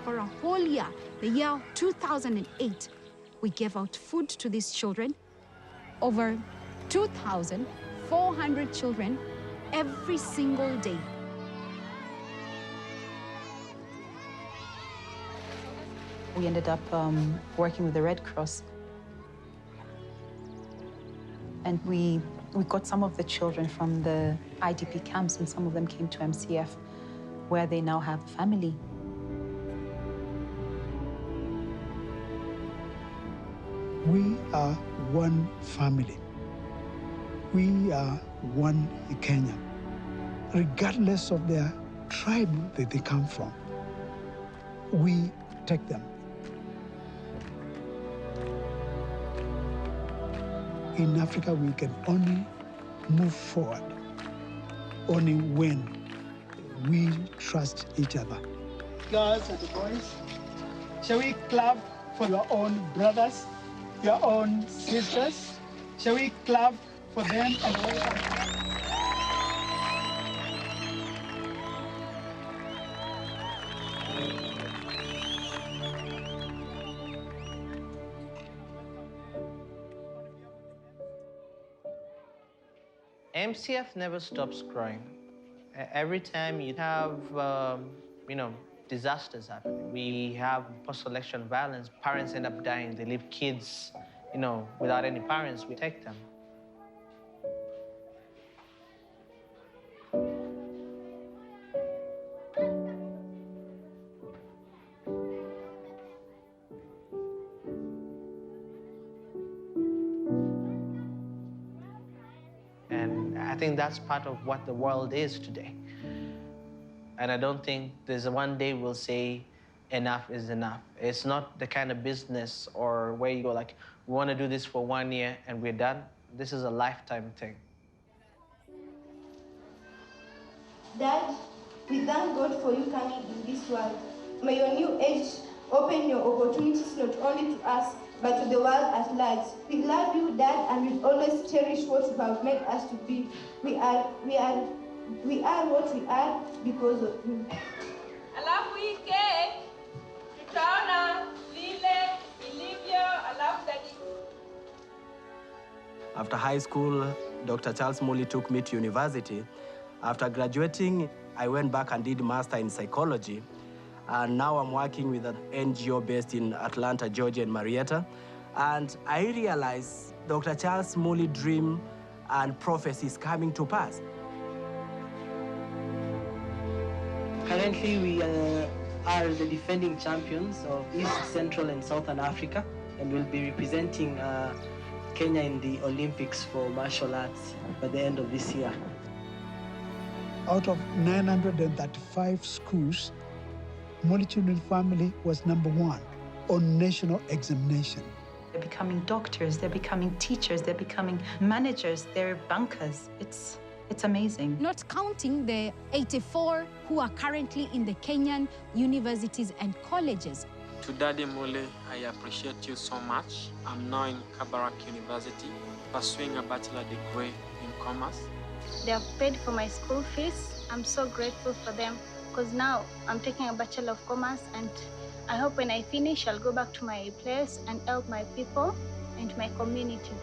H: For a whole year, the year 2008, we gave out food to these children, over 2,400 children every single day.
J: We ended up working with the Red Cross. And we got some of the children from the IDP camps, and some of them came to MCF, where they now have a family.
A: We are one family. We are one Kenya, regardless of their tribe that they come from. We take them. In Africa, we can only move forward only when we trust each other. Girls and boys, shall we clap for your own brothers, your own sisters? Shall we clap for them and welcome?
B: MCF never stops growing. Every time you have, disasters happening, we have post-election violence, parents end up dying, they leave kids, without any parents, we take them. And I think that's part of what the world is today. And I don't think there's one day we'll say enough is enough. It's not the kind of business or where you go like, we want to do this for 1 year and we're done. This is a lifetime thing.
C: Dad, we thank God for you coming in this world. May your new age open your opportunities not only to us, but to the world at large. We love you, Dad, and we always cherish what you have made us to be. We are what we are because of you.
K: Alafu hii cake tutaona vile ilivyo, alafu daddy.
M: After high school, Dr. Charles Mully took me to university. After graduating, I went back and did master in psychology. And now I'm working with an NGO based in Atlanta, Georgia, and Marietta. And I realized Dr. Charles Mully's dream and prophecy is coming to pass.
G: Currently, we are the defending champions of East, Central, and Southern Africa, and we'll be representing Kenya in the Olympics for martial arts by the end of this year.
A: Out of 935 schools, Mully Children's Family was #1 on national examination.
J: They're becoming doctors, they're becoming teachers, they're becoming managers, they're bankers. It's amazing.
H: Not counting the 84 who are currently in the Kenyan universities and colleges.
L: To Daddy Mully, I appreciate you so much. I'm now in Kabarak University, pursuing a bachelor degree in commerce.
X: They have paid for my school fees. I'm so grateful for them because now I'm taking a Bachelor of Commerce, and I hope when I finish, I'll go back to my place and help my people and my community.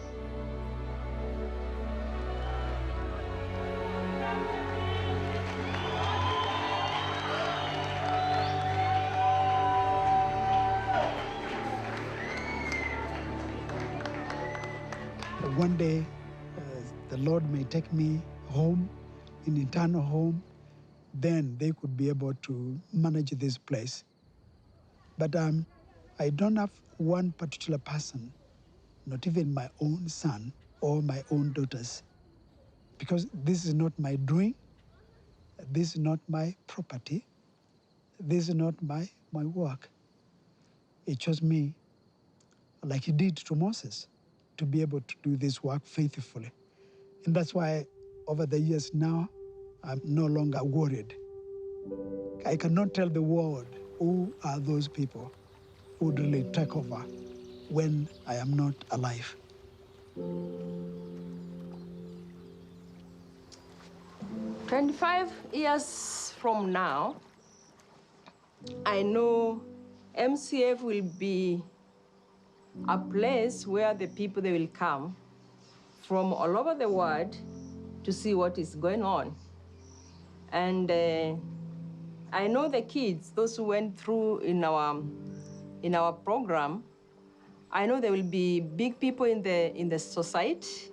A: one day, the Lord may take me home, an eternal home, then they could be able to manage this place. But I don't have one particular person, not even my own son or my own daughters, because this is not my doing, this is not my property, this is not my work. He chose me, like he did to Moses, to be able to do this work faithfully. And that's why over the years now, I'm no longer worried. I cannot tell the world who are those people who would really take over when I am not alive.
D: 25 years from now, I know MCF will be a place where the people, they will come from all over the world to see what is going on. And I know the kids, those who went through in our program, I know there will be big people in the society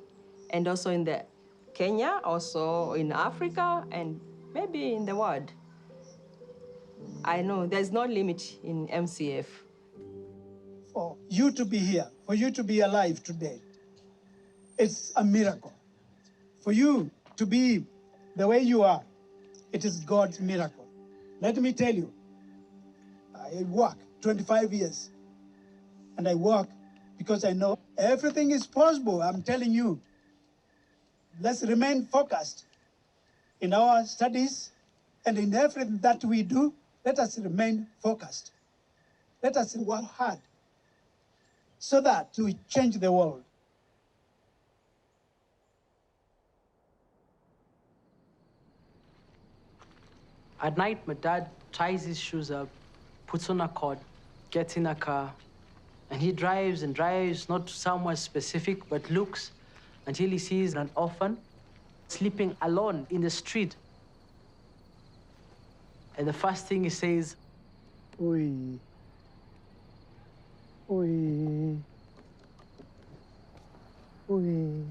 D: and also in the Kenya, also in Africa, and maybe in the world. I know there's no limit in MCF.
A: For you to be here, for you to be alive today, it's a miracle. For you to be the way you are, it is God's miracle. Let me tell you, I work 25 years, and I work because I know everything is possible. I'm telling you, let's remain focused in our studies and in everything that we do. Let us remain focused. Let us work hard so that we change the world.
G: At night, my dad ties his shoes up, puts on a coat, gets in a car, and he drives and drives, not to somewhere specific, but looks until he sees an orphan sleeping alone in the street. And the first thing he says,
A: "Oi, oi, oi."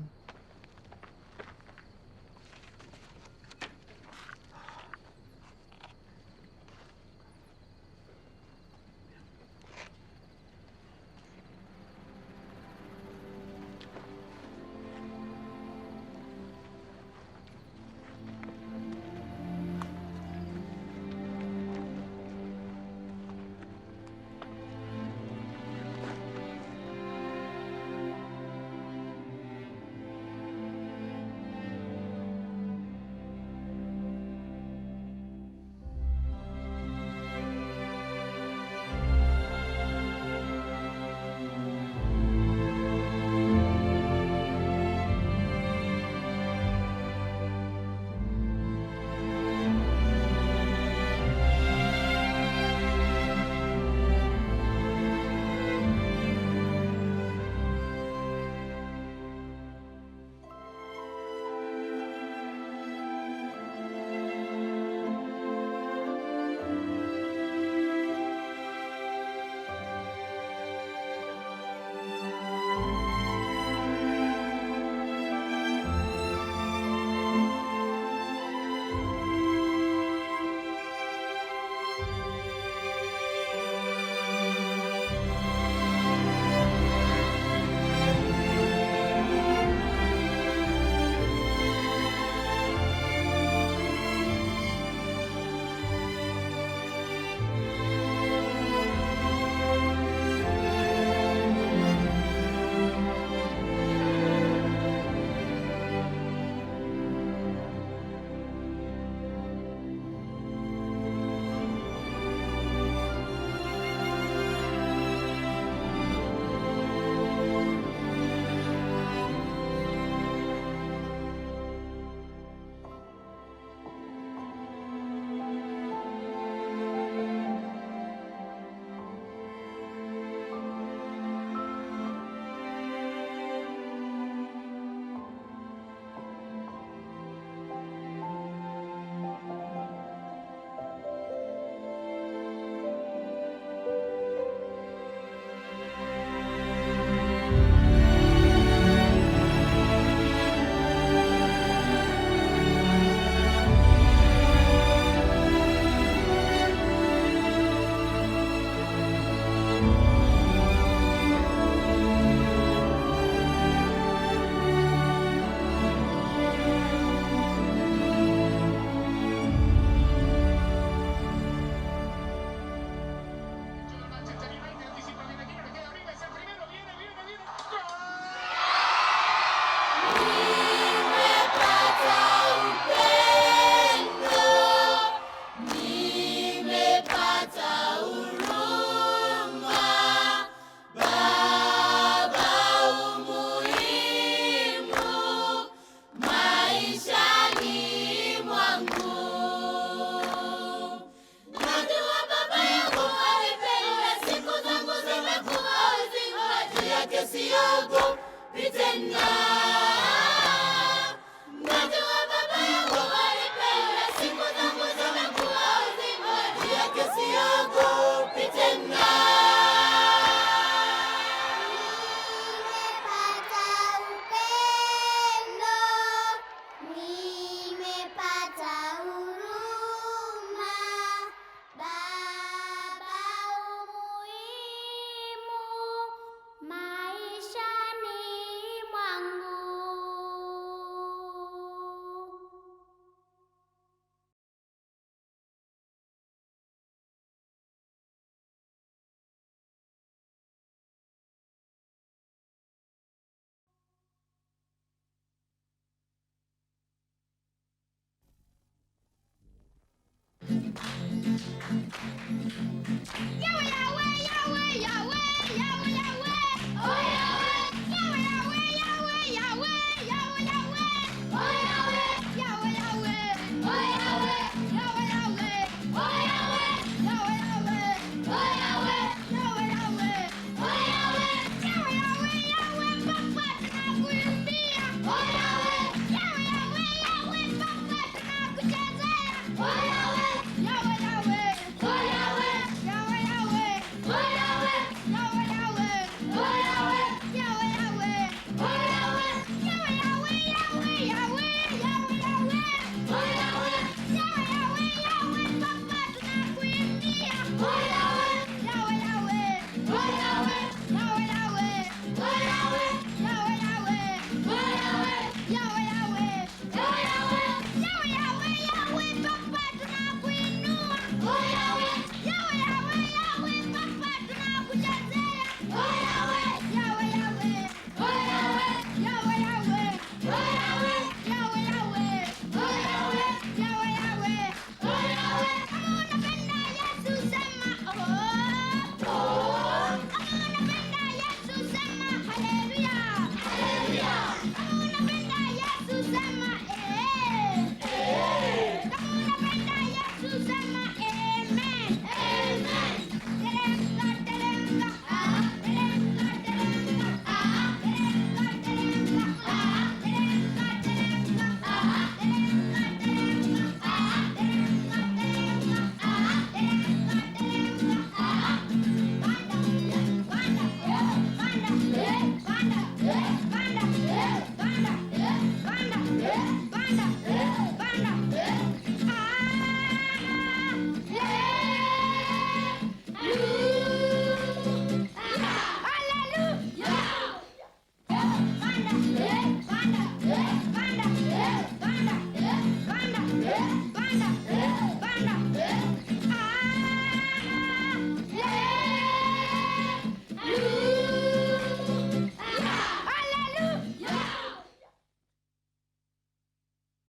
C: Yawe, yawe, yawe.